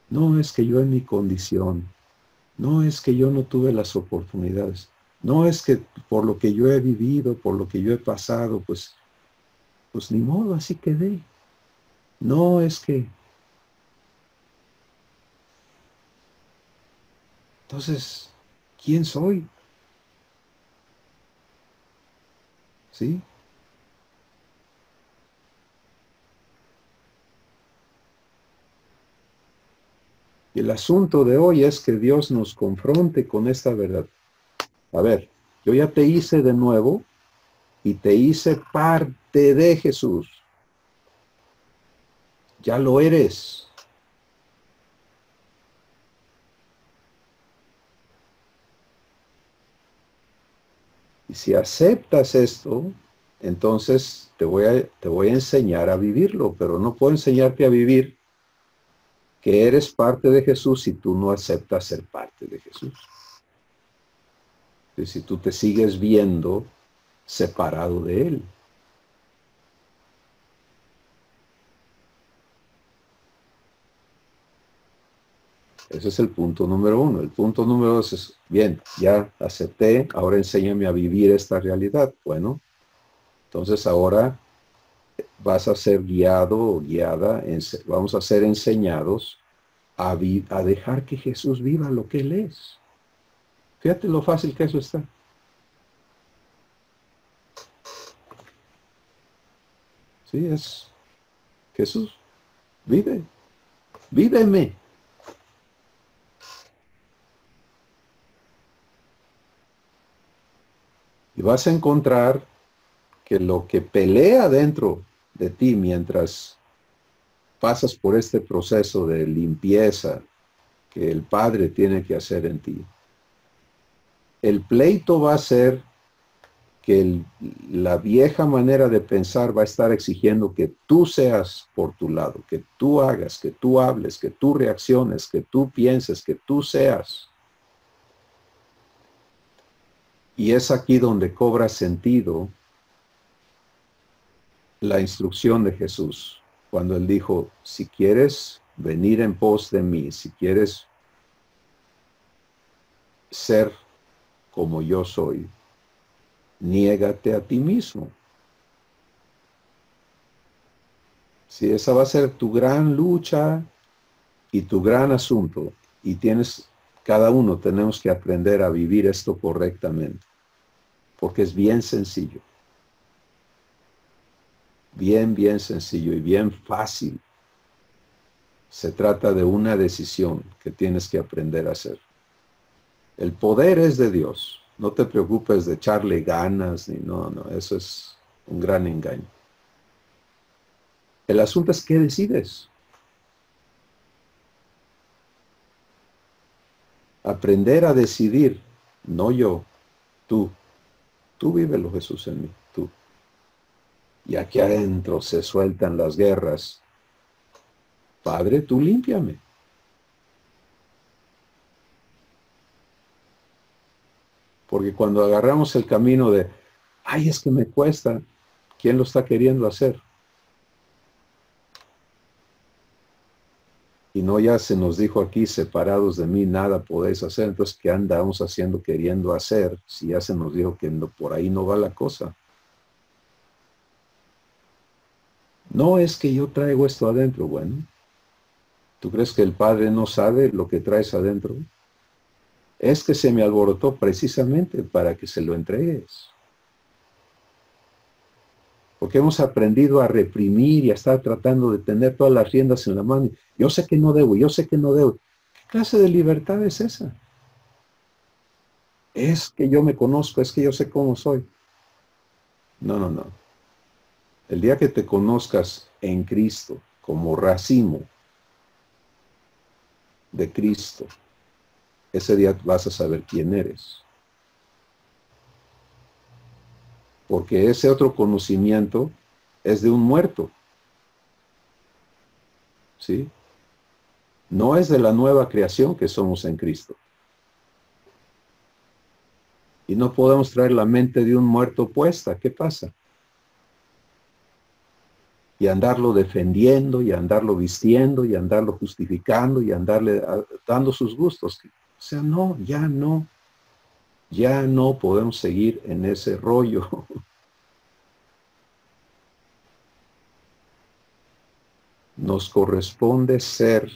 No, es que yo en mi condición. No, es que yo no tuve las oportunidades. No, es que por lo que yo he vivido, por lo que yo he pasado, pues ni modo, así quedé. No, es que... Entonces, ¿quién soy? ¿Sí? Y el asunto de hoy es que Dios nos confronte con esta verdad. A ver, yo ya te hice de nuevo y te hice parte de Jesús. Ya lo eres. Y si aceptas esto, entonces te voy a enseñar a vivirlo, pero no puedo enseñarte a vivir que eres parte de Jesús si tú no aceptas ser parte de Jesús. Y si tú te sigues viendo separado de Él. Ese es el punto número uno. El punto número dos es, bien, ya acepté, ahora enséñame a vivir esta realidad. Bueno, entonces ahora vas a ser guiado o guiada, vamos a ser enseñados a dejar que Jesús viva lo que Él es. Fíjate lo fácil que eso está. Sí, es Jesús. Víveme. Y vas a encontrar que lo que pelea dentro de ti mientras pasas por este proceso de limpieza que el Padre tiene que hacer en ti, el pleito va a ser que la vieja manera de pensar va a estar exigiendo que tú seas por tu lado, que tú hagas, que tú hables, que tú reacciones, que tú pienses, que tú seas. Y es aquí donde cobra sentido la instrucción de Jesús, cuando Él dijo, si quieres venir en pos de mí, si quieres ser como yo soy, niégate a ti mismo. Si esa va a ser tu gran lucha y tu gran asunto, y cada uno tenemos que aprender a vivir esto correctamente, porque es bien sencillo. Bien sencillo y bien fácil. Se trata de una decisión que tienes que aprender a hacer. El poder es de Dios. No te preocupes de echarle ganas, no, eso es un gran engaño. El asunto es qué decides. Aprender a decidir, no yo, tú. Tú vívelo, Jesús, en mí, tú. Y aquí adentro se sueltan las guerras. Padre, tú límpiame. Porque cuando agarramos el camino de, ay, es que me cuesta, ¿quién lo está queriendo hacer? Y no ya se nos dijo aquí, separados de mí nada podéis hacer. Entonces, ¿qué andamos haciendo, queriendo hacer? Si ya se nos dijo que no, por ahí no va la cosa. No es que yo traigo esto adentro, bueno. ¿Tú crees que el Padre no sabe lo que traes adentro? Es que se me alborotó precisamente para que se lo entregues. Porque hemos aprendido a reprimir y a estar tratando de tener todas las riendas en la mano. Yo sé que no debo, yo sé que no debo. ¿Qué clase de libertad es esa? Es que yo me conozco, es que yo sé cómo soy. No. El día que te conozcas en Cristo, como racimo de Cristo, ese día vas a saber quién eres. Porque ese otro conocimiento es de un muerto. ¿Sí? No es de la nueva creación que somos en Cristo. Y no podemos traer la mente de un muerto puesta. ¿Qué pasa? Y andarlo defendiendo, y andarlo vistiendo, y andarlo justificando, y andarle dando sus gustos. O sea, no, ya no podemos seguir en ese rollo. Nos corresponde ser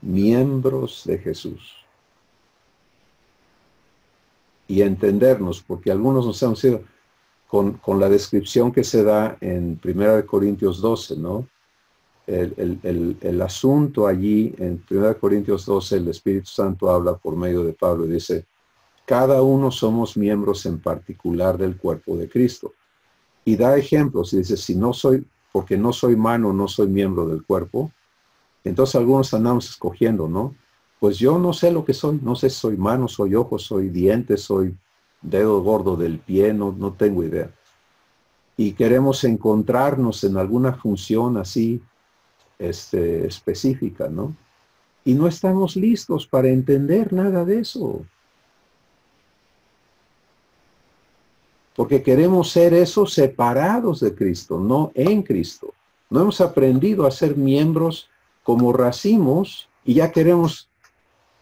miembros de Jesús y entendernos, porque algunos nos hemos ido con la descripción que se da en 1 Corintios 12, ¿no? El asunto allí, en 1 Corintios 12, el Espíritu Santo habla por medio de Pablo y dice, cada uno somos miembros en particular del cuerpo de Cristo. Y da ejemplos y dice, si no soy, porque no soy mano, no soy miembro del cuerpo. Entonces algunos andamos escogiendo, ¿no? Pues yo no sé lo que soy, no sé si soy mano, soy ojo, soy diente, soy dedo gordo del pie, no tengo idea. Y queremos encontrarnos en alguna función así, específica, ¿no? Y no estamos listos para entender nada de eso. Porque queremos ser esos separados de Cristo, no en Cristo. No hemos aprendido a ser miembros como racimos y ya queremos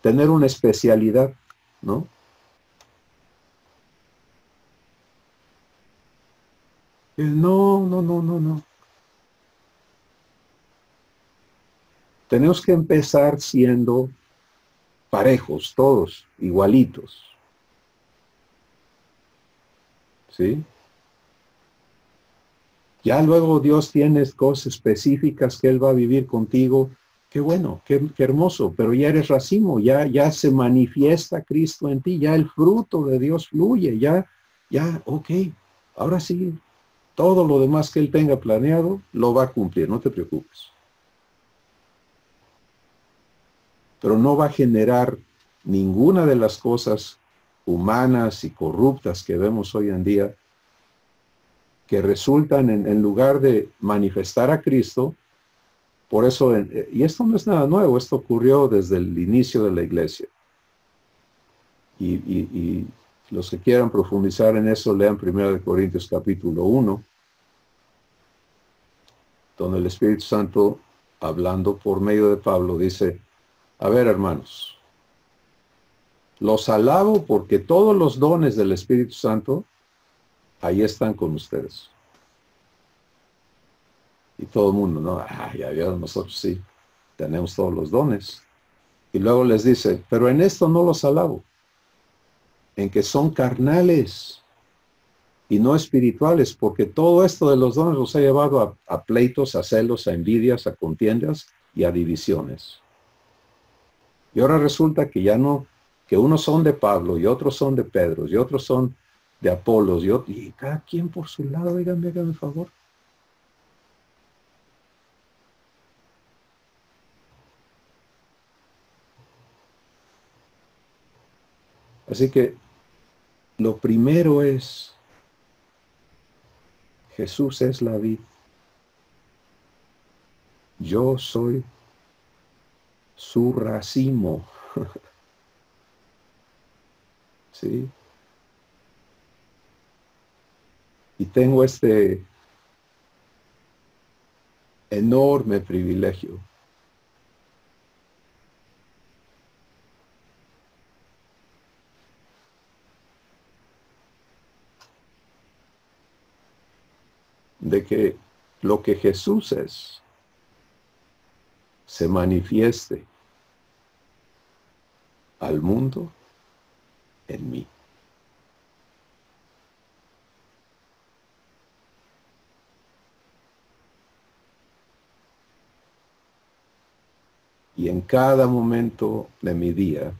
tener una especialidad, ¿no? No. Tenemos que empezar siendo parejos, todos, igualitos. ¿Sí? Ya luego Dios tiene cosas específicas que Él va a vivir contigo. Qué bueno, qué hermoso, pero ya eres racimo, ya se manifiesta Cristo en ti, ya el fruto de Dios fluye, ok, ahora sí, todo lo demás que Él tenga planeado, lo va a cumplir, no te preocupes. Pero no va a generar ninguna de las cosas humanas y corruptas que vemos hoy en día, que resultan en lugar de manifestar a Cristo. Por eso, y esto no es nada nuevo, esto ocurrió desde el inicio de la iglesia. Y los que quieran profundizar en eso, lean 1 Corintios capítulo 1, donde el Espíritu Santo, hablando por medio de Pablo, dice, a ver, hermanos, los alabo porque todos los dones del Espíritu Santo ahí están con ustedes. Y todo el mundo, ¿no? Ya vieron, nosotros sí, tenemos todos los dones. Y luego les dice, pero en esto no los alabo, en que son carnales y no espirituales, porque todo esto de los dones los ha llevado a pleitos, a celos, a envidias, a contiendas y a divisiones. Y ahora resulta que ya no, que unos son de Pablo y otros son de Pedro y otros son de Apolos y cada quien por su lado, hágame el favor. Así que lo primero es, Jesús es la vid. Yo soy su racimo. ¿Sí? Y tengo este enorme privilegio de que lo que Jesús es se manifieste al mundo en mí. Y en cada momento de mi día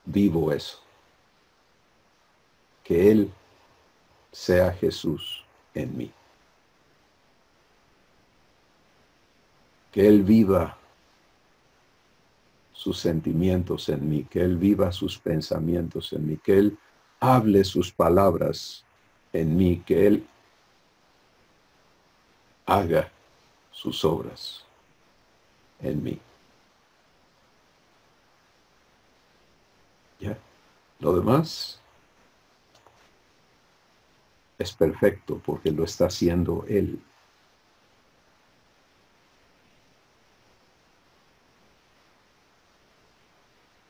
vivo eso. Que Él sea Jesús en mí. Que Él viva sus sentimientos en mí, que Él viva sus pensamientos en mí, que Él hable sus palabras en mí, que Él haga sus obras en mí. ¿Ya? Lo demás es perfecto porque lo está haciendo Él.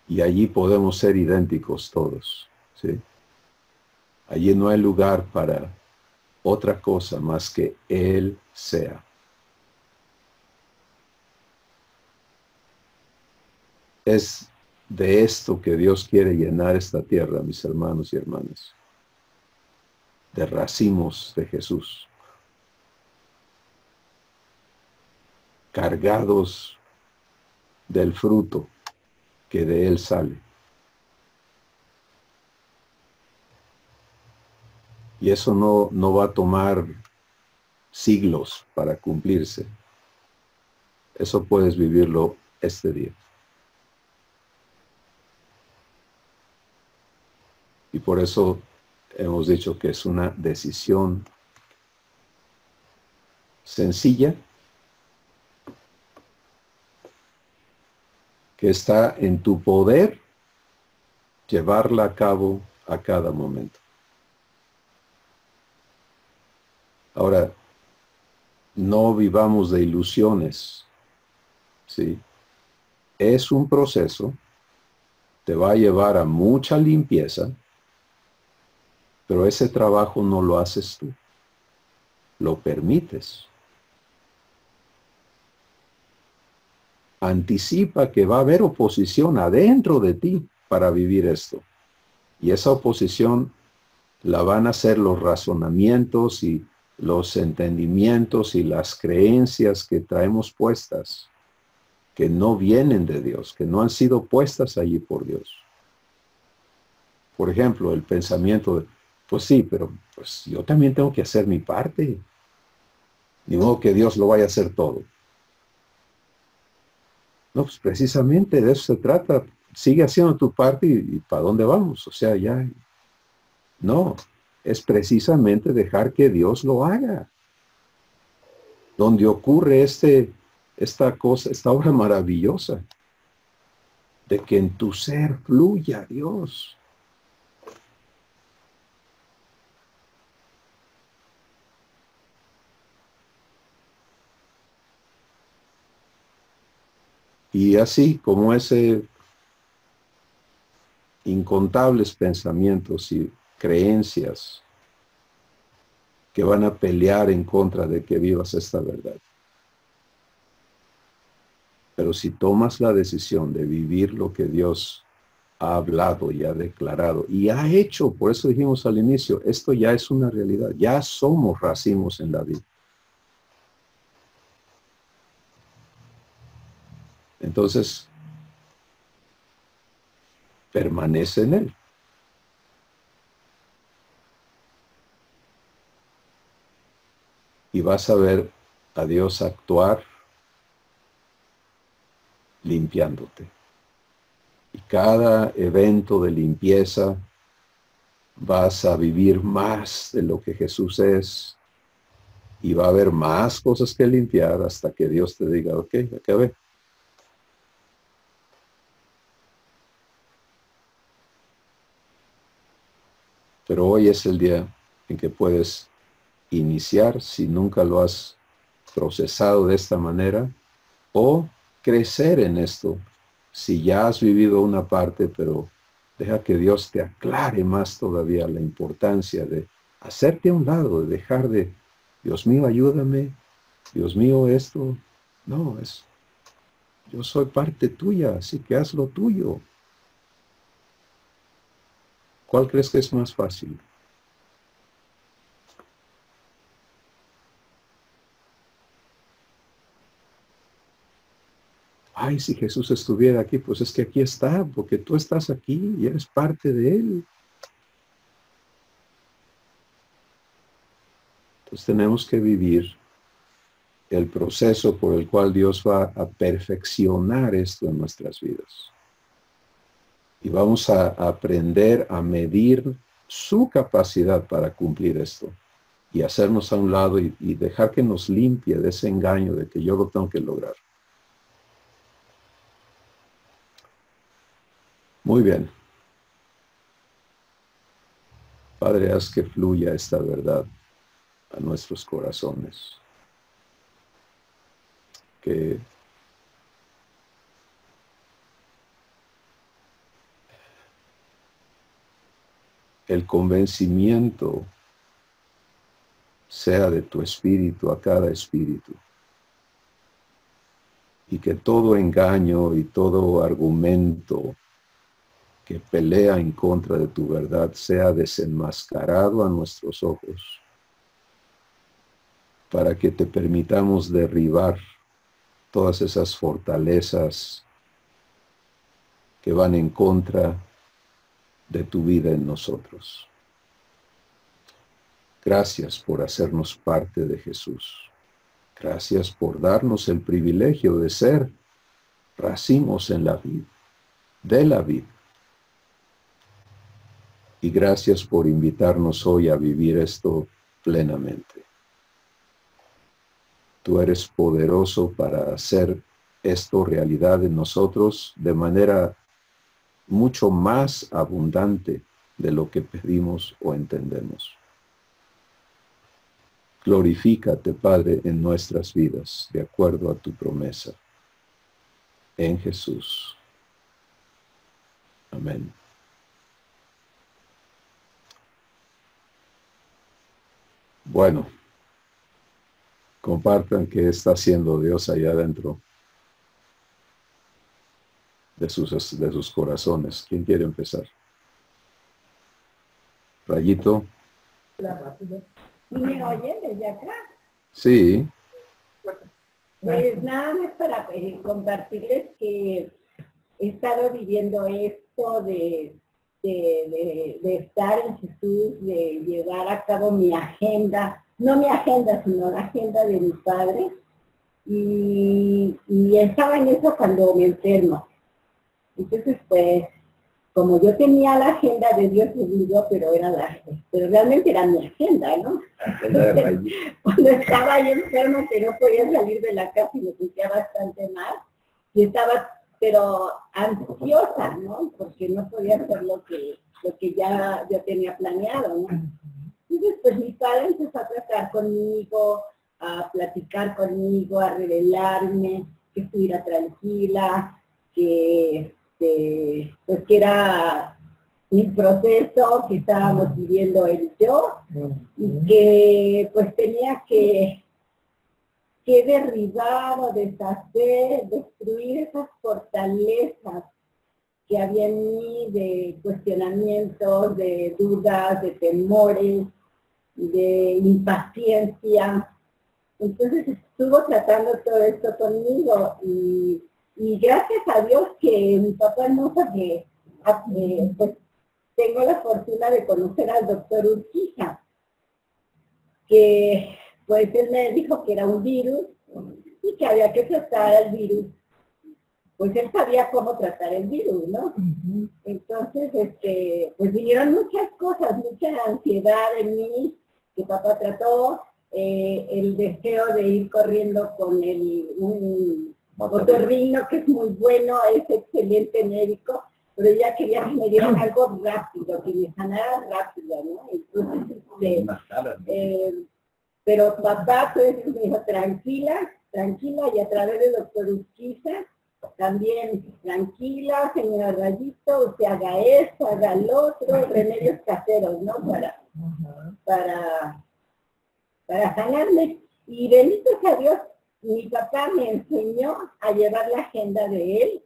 Y allí podemos ser idénticos todos, ¿sí? Allí no hay lugar para otra cosa más que Él sea. Es de esto que Dios quiere llenar esta tierra, mis hermanos y hermanas. De racimos de Jesús. Cargados del fruto que de Él sale. Y eso no va a tomar siglos para cumplirse. Eso puedes vivirlo este día. Y por eso hemos dicho que es una decisión sencilla, que está en tu poder llevarla a cabo a cada momento. Ahora, no vivamos de ilusiones, ¿sí? Es un proceso, te va a llevar a mucha limpieza, pero ese trabajo no lo haces tú, lo permites. Anticipa que va a haber oposición adentro de ti para vivir esto. Y esa oposición la van a hacer los razonamientos y los entendimientos y las creencias que traemos puestas, que no vienen de Dios, que no han sido puestas allí por Dios. Por ejemplo, el pensamiento de, pues sí, pero pues yo también tengo que hacer mi parte. Ni modo que Dios lo vaya a hacer todo. No, pues precisamente de eso se trata. Sigue haciendo tu parte y ¿para dónde vamos? O sea, ya. No, es precisamente dejar que Dios lo haga. Donde ocurre esta cosa, esta obra maravillosa. de que en tu ser fluya Dios. Y así como ese incontables pensamientos y creencias que van a pelear en contra de que vivas esta verdad. Pero si tomas la decisión de vivir lo que Dios ha hablado y ha declarado y ha hecho, por eso dijimos al inicio, esto ya es una realidad, ya somos racimos en la vida. Entonces, permanece en él. Y vas a ver a Dios actuar limpiándote. Y cada evento de limpieza vas a vivir más de lo que Jesús es. Y va a haber más cosas que limpiar hasta que Dios te diga, ok, acabé. Pero hoy es el día en que puedes iniciar, si nunca lo has procesado de esta manera, o crecer en esto, si ya has vivido una parte, pero deja que Dios te aclare más todavía la importancia de hacerte a un lado, de dejar de, Dios mío, ayúdame, Dios mío, esto. No, yo soy parte tuya, así que haz lo tuyo. ¿Cuál crees que es más fácil? Ay, si Jesús estuviera aquí, pues es que aquí está, porque tú estás aquí y eres parte de Él. Entonces tenemos que vivir el proceso por el cual Dios va a perfeccionar esto en nuestras vidas. Y vamos a aprender a medir su capacidad para cumplir esto y hacernos a un lado y dejar que nos limpie de ese engaño de que yo lo tengo que lograr. Muy bien. Padre, haz que fluya esta verdad a nuestros corazones. Que el convencimiento sea de tu espíritu a cada espíritu. Y que todo engaño y todo argumento que pelea en contra de tu verdad sea desenmascarado a nuestros ojos, para que te permitamos derribar todas esas fortalezas que van en contra de tu vida en nosotros. Gracias por hacernos parte de Jesús. Gracias por darnos el privilegio de ser racimos en la vida, de la vida. Y gracias por invitarnos hoy a vivir esto plenamente. Tú eres poderoso para hacer esto realidad en nosotros de manera mucho más abundante de lo que pedimos o entendemos. Glorifícate, Padre, en nuestras vidas, de acuerdo a tu promesa. En Jesús. Amén. Bueno, compartan qué está haciendo Dios allá adentro de sus corazones. ¿Quién quiere empezar? Rayito. ¿Me oyen desde acá? Sí. Pues nada más para compartirles que he estado viviendo esto de estar en Jesús, de llevar a cabo mi agenda, no mi agenda, sino la agenda de mi padre. Y estaba en eso cuando me enfermo. Entonces, pues, como yo tenía la agenda de Dios conmigo, pero realmente era mi agenda, ¿no? Entonces, cuando estaba yo enferma, que no podía salir de la casa y me sentía bastante mal, y estaba pero ansiosa, ¿no? Porque no podía hacer lo que ya tenía planeado, ¿no? Entonces, pues mi padre empezó a tratar conmigo, a platicar conmigo, a revelarme, que estuviera tranquila, pues que era mi proceso que estábamos viviendo él y yo, y que pues tenía que derribar o deshacer, destruir esas fortalezas que había en mí de cuestionamientos, de dudas, de temores, de impaciencia. Entonces estuvo tratando todo esto conmigo y gracias a Dios que mi papá hermoso pues tengo la fortuna de conocer al doctor Urquiza, que pues él me dijo que era un virus y que había que tratar el virus. Pues él sabía cómo tratar el virus, ¿no? Entonces, pues vinieron muchas cosas, mucha ansiedad en mí, que papá trató, el deseo de ir corriendo con un otorrino que es muy bueno, es excelente médico, pero ella quería que me dieran algo rápido, que me sanara rápido, ¿no? Entonces, pero papá pues me dijo, tranquila, y a través del doctor Urquiza, también, tranquila, señora Rayito, usted haga esto, haga el otro, remedios caseros, ¿no? Para sanarme. Y bendito sea Dios, mi papá me enseñó a llevar la agenda de él,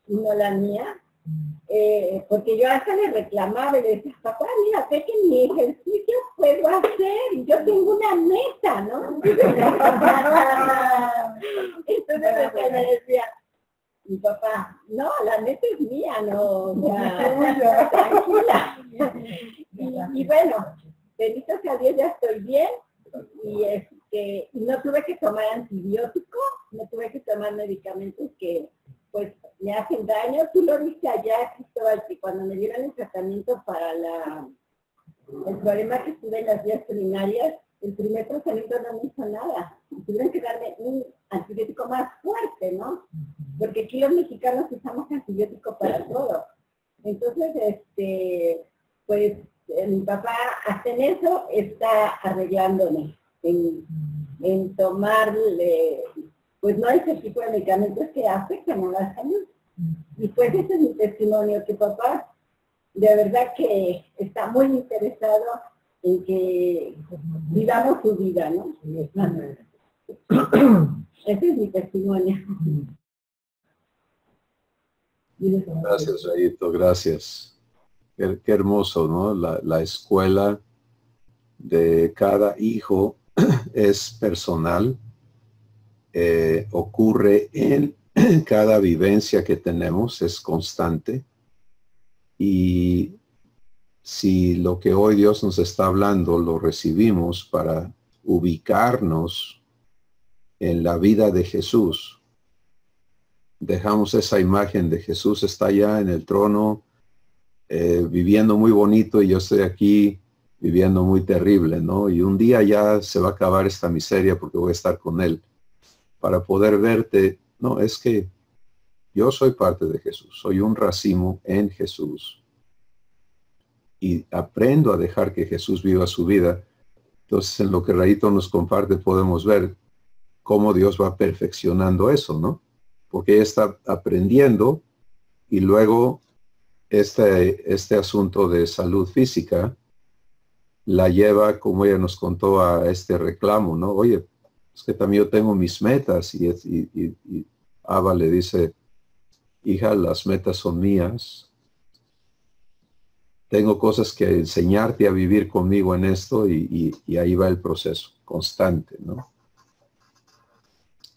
y no la mía, porque yo hasta le reclamaba y le decía, papá, mira, sé que mi ejercicio puedo hacer, yo tengo una meta, ¿no? Entonces me decía, mi papá, no, la meta es mía, no, o sea, tranquila. Y bueno, bendito sea Dios, ya estoy bien, y no tuve que tomar antibióticos, no tuve que tomar medicamentos que pues me hacen daño. Tú lo viste allá, Cristóbal, que cuando me dieron el tratamiento para el problema que tuve en las vías urinarias, el primer tratamiento no me hizo nada. Tuvieron que darme un antibiótico más fuerte, ¿no? Porque aquí los mexicanos usamos antibiótico para todo. Entonces, pues mi papá hasta en eso está arreglándome, en tomarle, pues no ese tipo de medicamentos que afectan a la salud. Y pues ese es mi testimonio, que papá de verdad que está muy interesado en que vivamos su vida, ¿no? Ese es mi testimonio. Gracias, Rayito, gracias. Qué hermoso, ¿no? La escuela de cada hijo es personal, ocurre en cada vivencia que tenemos, es constante. Y si lo que hoy Dios nos está hablando lo recibimos para ubicarnos en la vida de Jesús, dejamos esa imagen de Jesús está allá en el trono, viviendo muy bonito y yo estoy aquí viviendo muy terrible, ¿no? Y un día ya se va a acabar esta miseria porque voy a estar con Él. Para poder verte, no, es que yo soy parte de Jesús, soy un racimo en Jesús. Y aprendo a dejar que Jesús viva su vida. Entonces, en lo que Rayito nos comparte, podemos ver cómo Dios va perfeccionando eso, ¿no? Porque ella está aprendiendo y luego este asunto de salud física la lleva, como ella nos contó, a este reclamo, ¿no? Oye, es que también yo tengo mis metas y Abba le dice, hija, las metas son mías. Tengo cosas que enseñarte a vivir conmigo en esto y ahí va el proceso constante, ¿no?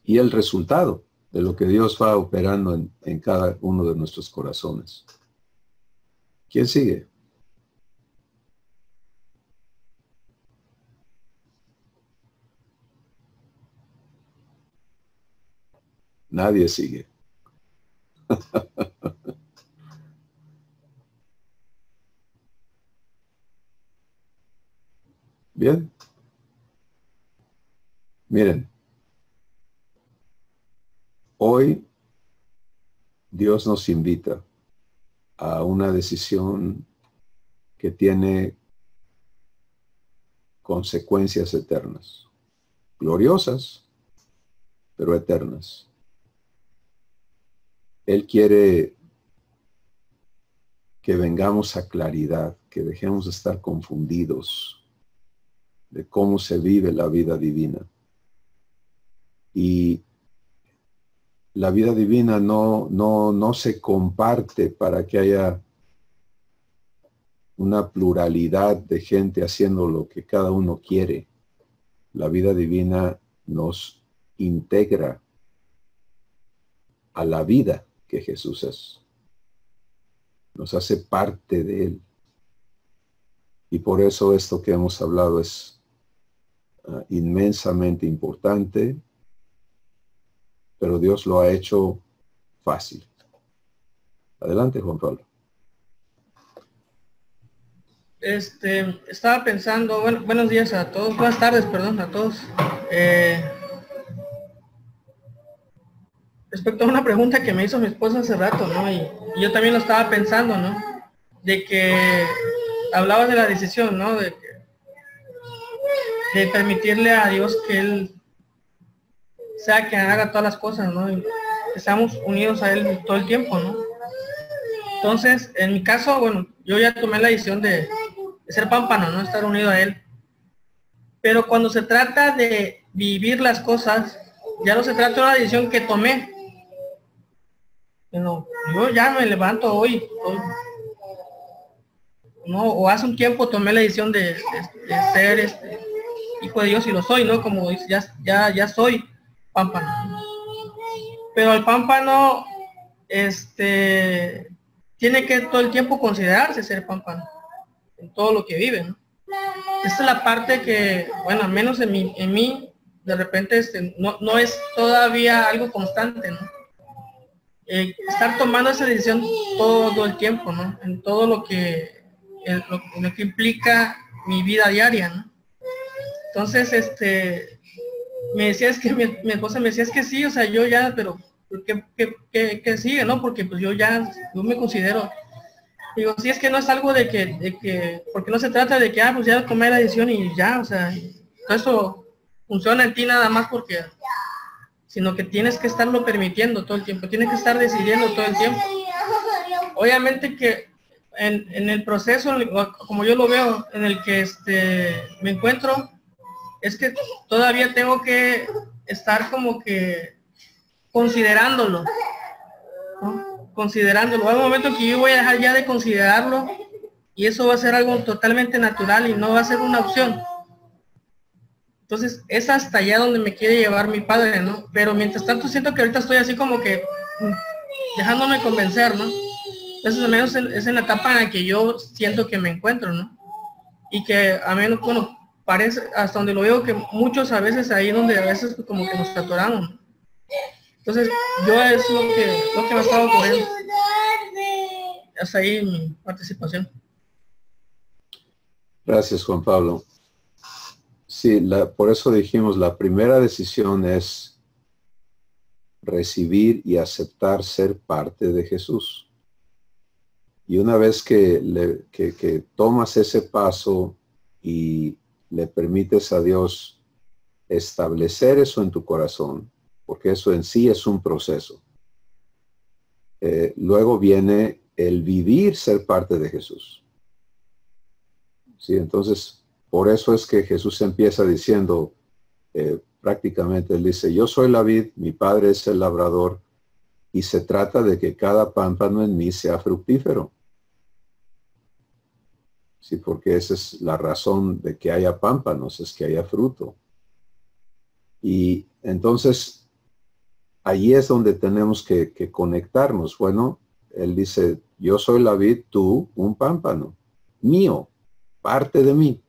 Y el resultado de lo que Dios va operando en cada uno de nuestros corazones. ¿Quién sigue? Nadie sigue. Bien. Miren, hoy Dios nos invita a una decisión que tiene consecuencias eternas, gloriosas, pero eternas. Él quiere que vengamos a claridad, que dejemos de estar confundidos de cómo se vive la vida divina. Y la vida divina no se comparte para que haya una pluralidad de gente haciendo lo que cada uno quiere. La vida divina nos integra a la vida que Jesús es. Nos hace parte de Él. Y por eso esto que hemos hablado es inmensamente importante, pero Dios lo ha hecho fácil. Adelante, Juan Pablo. Estaba pensando, buenos días a todos, buenas tardes, perdón, a todos. Respecto a una pregunta que me hizo mi esposa hace rato, ¿no? Y yo también lo estaba pensando, ¿no? De que hablaba de la decisión, ¿no? De permitirle a Dios que Él sea quien haga todas las cosas, ¿no? Y que estamos unidos a Él todo el tiempo, ¿no? Entonces, en mi caso, bueno, yo ya tomé la decisión de ser pámpano, ¿no? Estar unido a Él. Pero cuando se trata de vivir las cosas, ya no se trata de una decisión que tomé. Yo ya me levanto hoy, ¿no? O hace un tiempo tomé la decisión de ser hijo de Dios y lo soy, ¿no? Como ya soy pámpano. Pero el pámpano, tiene que todo el tiempo considerarse ser pámpano en todo lo que vive, ¿no? Esta es la parte que, bueno, al menos en mí de repente no es todavía algo constante, ¿no? Estar tomando esa decisión todo el tiempo, ¿no? En todo lo que implica mi vida diaria, ¿no? Entonces, me decía, es que mi esposa me decía, es que sí, o sea, yo ya, pero ¿qué sigue, no? Porque pues yo me considero, digo, sí, es que no es algo de que porque no se trata de que, pues ya tomé la decisión y ya, o sea, todo eso funciona en ti nada más porque, sino que tienes que estarlo permitiendo todo el tiempo, tienes que estar decidiendo todo el tiempo. Obviamente que en el proceso, como yo lo veo, en el que me encuentro, es que todavía tengo que estar como que considerándolo, ¿no? Considerándolo. Hay un momento que yo voy a dejar ya de considerarlo y eso va a ser algo totalmente natural y no va a ser una opción. Entonces es hasta allá donde me quiere llevar mi padre, ¿no? Pero mientras tanto siento que ahorita estoy así como que dejándome convencer, ¿no? Entonces al menos es en la etapa en la que yo siento que me encuentro, ¿no? Y que a menos, bueno, parece, hasta donde lo veo, que muchos a veces ahí donde a veces como que nos atoramos, ¿no? Entonces yo es lo que me estaba ocurriendo. Hasta ahí mi participación. Gracias, Juan Pablo. Sí, por eso dijimos, la primera decisión es recibir y aceptar ser parte de Jesús. Y una vez que tomas ese paso y le permites a Dios establecer eso en tu corazón, porque eso en sí es un proceso. Luego viene el vivir ser parte de Jesús. Sí, entonces, por eso es que Jesús empieza diciendo, prácticamente él dice, yo soy la vid, mi padre es el labrador, y se trata de que cada pámpano en mí sea fructífero. Sí, porque esa es la razón de que haya pámpanos, es que haya fruto. Y entonces, ahí es donde tenemos que conectarnos. Bueno, él dice, yo soy la vid, tú un pámpano, mío, parte de mí.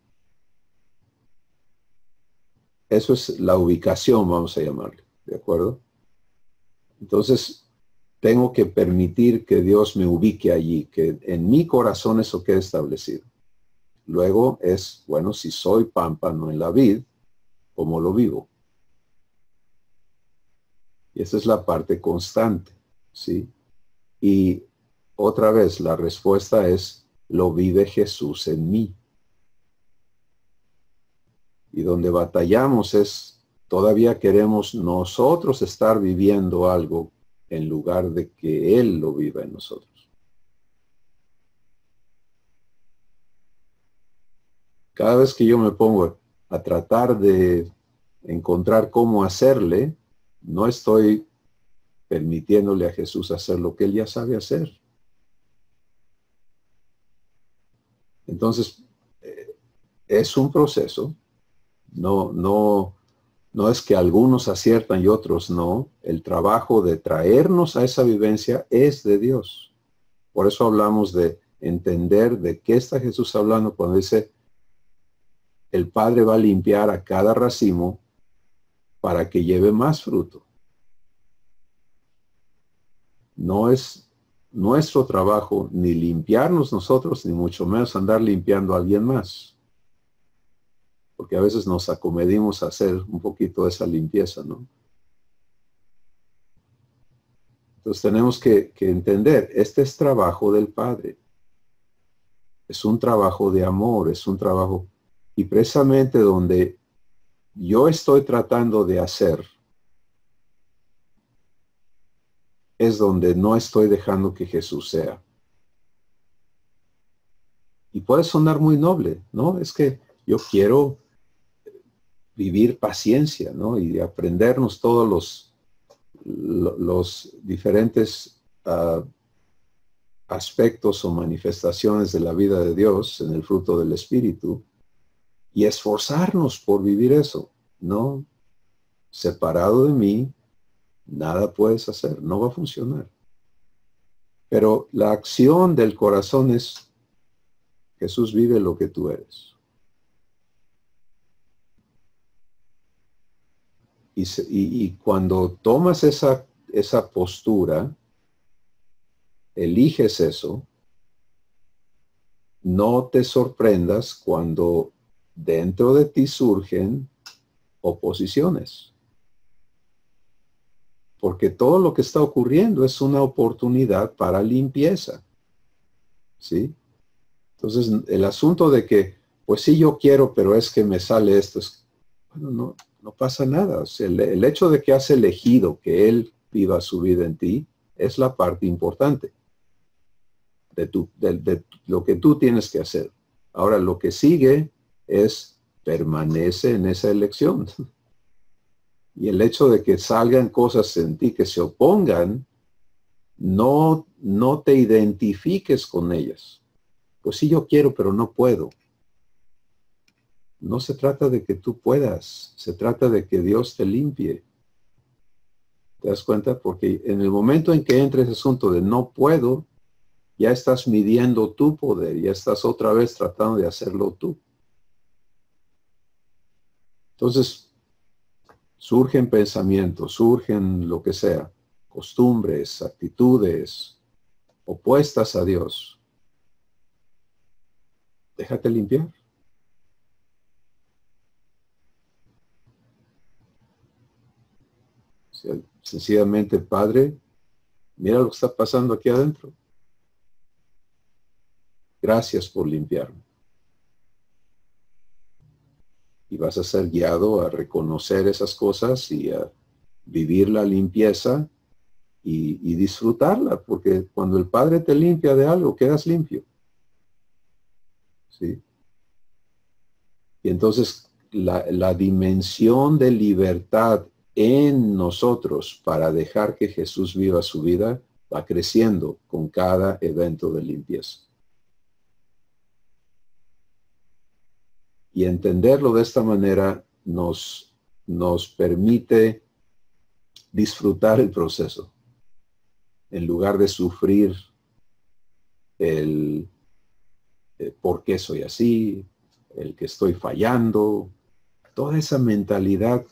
Eso es la ubicación, vamos a llamarle, ¿de acuerdo? Entonces, tengo que permitir que Dios me ubique allí, que en mi corazón eso quede establecido. Luego es, bueno, si soy pámpano en la vid, ¿cómo lo vivo? Y esa es la parte constante, ¿sí? Y otra vez la respuesta es, lo vive Jesús en mí. Y donde batallamos es, todavía queremos nosotros estar viviendo algo en lugar de que Él lo viva en nosotros. Cada vez que yo me pongo a tratar de encontrar cómo hacerle, no estoy permitiéndole a Jesús hacer lo que Él ya sabe hacer. Entonces, es un proceso. No es que algunos aciertan y otros no. El trabajo de traernos a esa vivencia es de Dios. Por eso hablamos de entender de qué está Jesús hablando cuando dice, el Padre va a limpiar a cada racimo para que lleve más fruto. No es nuestro trabajo ni limpiarnos nosotros, ni mucho menos andar limpiando a alguien más. Porque a veces nos acomedimos a hacer un poquito de esa limpieza, ¿no? Entonces tenemos que entender, este es trabajo del Padre. Es un trabajo de amor, es un trabajo, y precisamente donde yo estoy tratando de hacer, es donde no estoy dejando que Jesús sea. Y puede sonar muy noble, ¿no? Es que yo quiero vivir paciencia, ¿no? Y aprendernos todos los diferentes aspectos o manifestaciones de la vida de Dios en el fruto del Espíritu y esforzarnos por vivir eso, ¿no? Separado de mí, nada puedes hacer, no va a funcionar. Pero la acción del corazón es, Jesús vive lo que tú eres. Y cuando tomas esa postura, eliges eso, no te sorprendas cuando dentro de ti surgen oposiciones. Porque todo lo que está ocurriendo es una oportunidad para limpieza. ¿Sí? Entonces, el asunto de que, pues sí, yo quiero, pero es que me sale esto, bueno, no pasa nada. O sea, el hecho de que has elegido que Él viva su vida en ti es la parte importante de lo que tú tienes que hacer. Ahora, lo que sigue es permanece en esa elección. Y el hecho de que salgan cosas en ti que se opongan, no te identifiques con ellas. Pues sí, yo quiero, pero no puedo. No se trata de que tú puedas, se trata de que Dios te limpie. ¿Te das cuenta? Porque en el momento en que entra ese asunto de no puedo, ya estás midiendo tu poder, ya estás otra vez tratando de hacerlo tú. Entonces, surgen pensamientos, surgen lo que sea, costumbres, actitudes opuestas a Dios. Déjate limpiar. O sea, sencillamente, Padre, mira lo que está pasando aquí adentro. Gracias por limpiarme. Y vas a ser guiado a reconocer esas cosas y a vivir la limpieza y disfrutarla, porque cuando el Padre te limpia de algo, quedas limpio. ¿Sí? Y entonces la dimensión de libertad en nosotros para dejar que Jesús viva su vida va creciendo con cada evento de limpieza. Y entenderlo de esta manera nos permite disfrutar el proceso en lugar de sufrir el por qué soy así, el que estoy fallando, toda esa mentalidad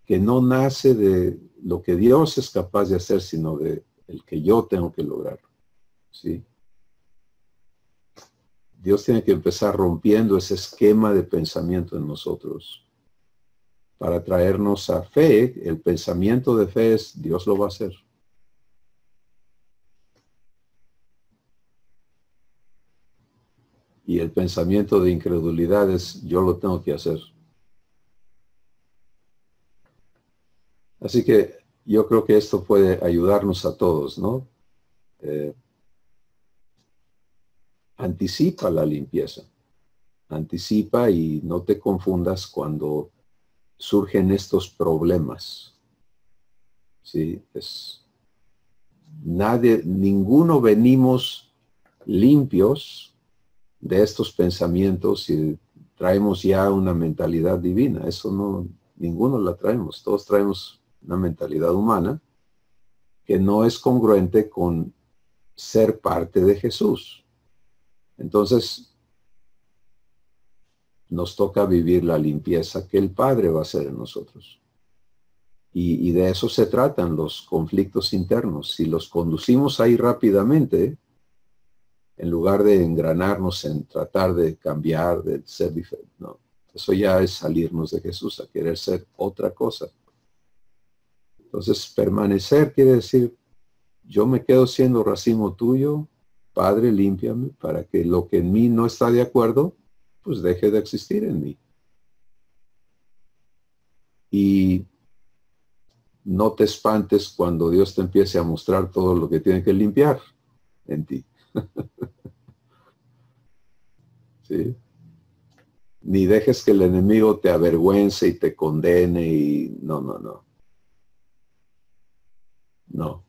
que no nace de lo que Dios es capaz de hacer, sino de el que yo tengo que lograr. ¿Sí? Dios tiene que empezar rompiendo ese esquema de pensamiento en nosotros para traernos a fe. El pensamiento de fe es Dios lo va a hacer. Y el pensamiento de incredulidad es, yo lo tengo que hacer. Así que yo creo que esto puede ayudarnos a todos, ¿no? Anticipa la limpieza. Anticipa y no te confundas cuando surgen estos problemas. Sí, ninguno venimos limpios de estos pensamientos y traemos ya una mentalidad divina. Eso no, ninguno la traemos. Todos traemos una mentalidad humana que no es congruente con ser parte de Jesús. Entonces, nos toca vivir la limpieza que el Padre va a hacer en nosotros. Y de eso se tratan los conflictos internos. Si los conducimos ahí rápidamente, en lugar de engranarnos en tratar de cambiar, de ser diferente, no. Eso ya es salirnos de Jesús a querer ser otra cosa. Entonces, permanecer quiere decir, yo me quedo siendo racimo tuyo, Padre, límpiame, para que lo que en mí no está de acuerdo, pues deje de existir en mí. Y no te espantes cuando Dios te empiece a mostrar todo lo que tiene que limpiar en ti. ¿Sí? Ni dejes que el enemigo te avergüence y te condene y no. No.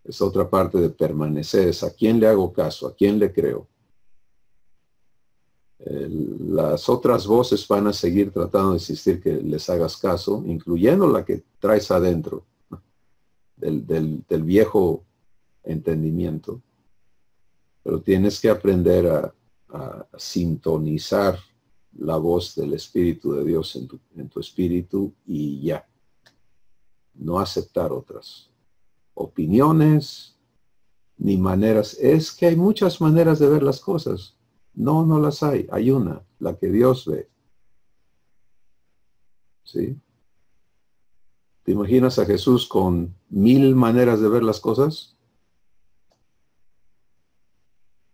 Es otra parte de permanecer. Es a quién le hago caso, a quién le creo. Las otras voces van a seguir tratando de insistir que les hagas caso, incluyendo la que traes adentro del viejo entendimiento. Pero tienes que aprender a sintonizar la voz del Espíritu de Dios en tu espíritu y ya. No aceptar otras opiniones ni maneras. Es que hay muchas maneras de ver las cosas. No, no las hay. Hay una, la que Dios ve. ¿Sí? ¿Te imaginas a Jesús con 1000 maneras de ver las cosas?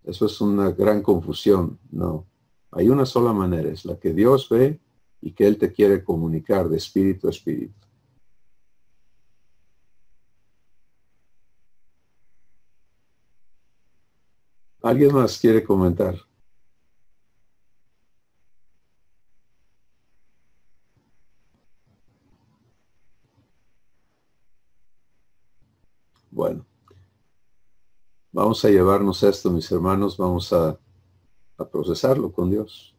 Eso es una gran confusión. No. Hay una sola manera, es la que Dios ve y que Él te quiere comunicar de espíritu a espíritu. ¿Alguien más quiere comentar? Bueno, vamos a llevarnos esto, mis hermanos, vamos a procesarlo con Dios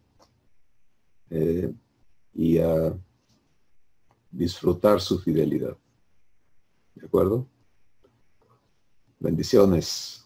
y a disfrutar su fidelidad. ¿De acuerdo? Bendiciones.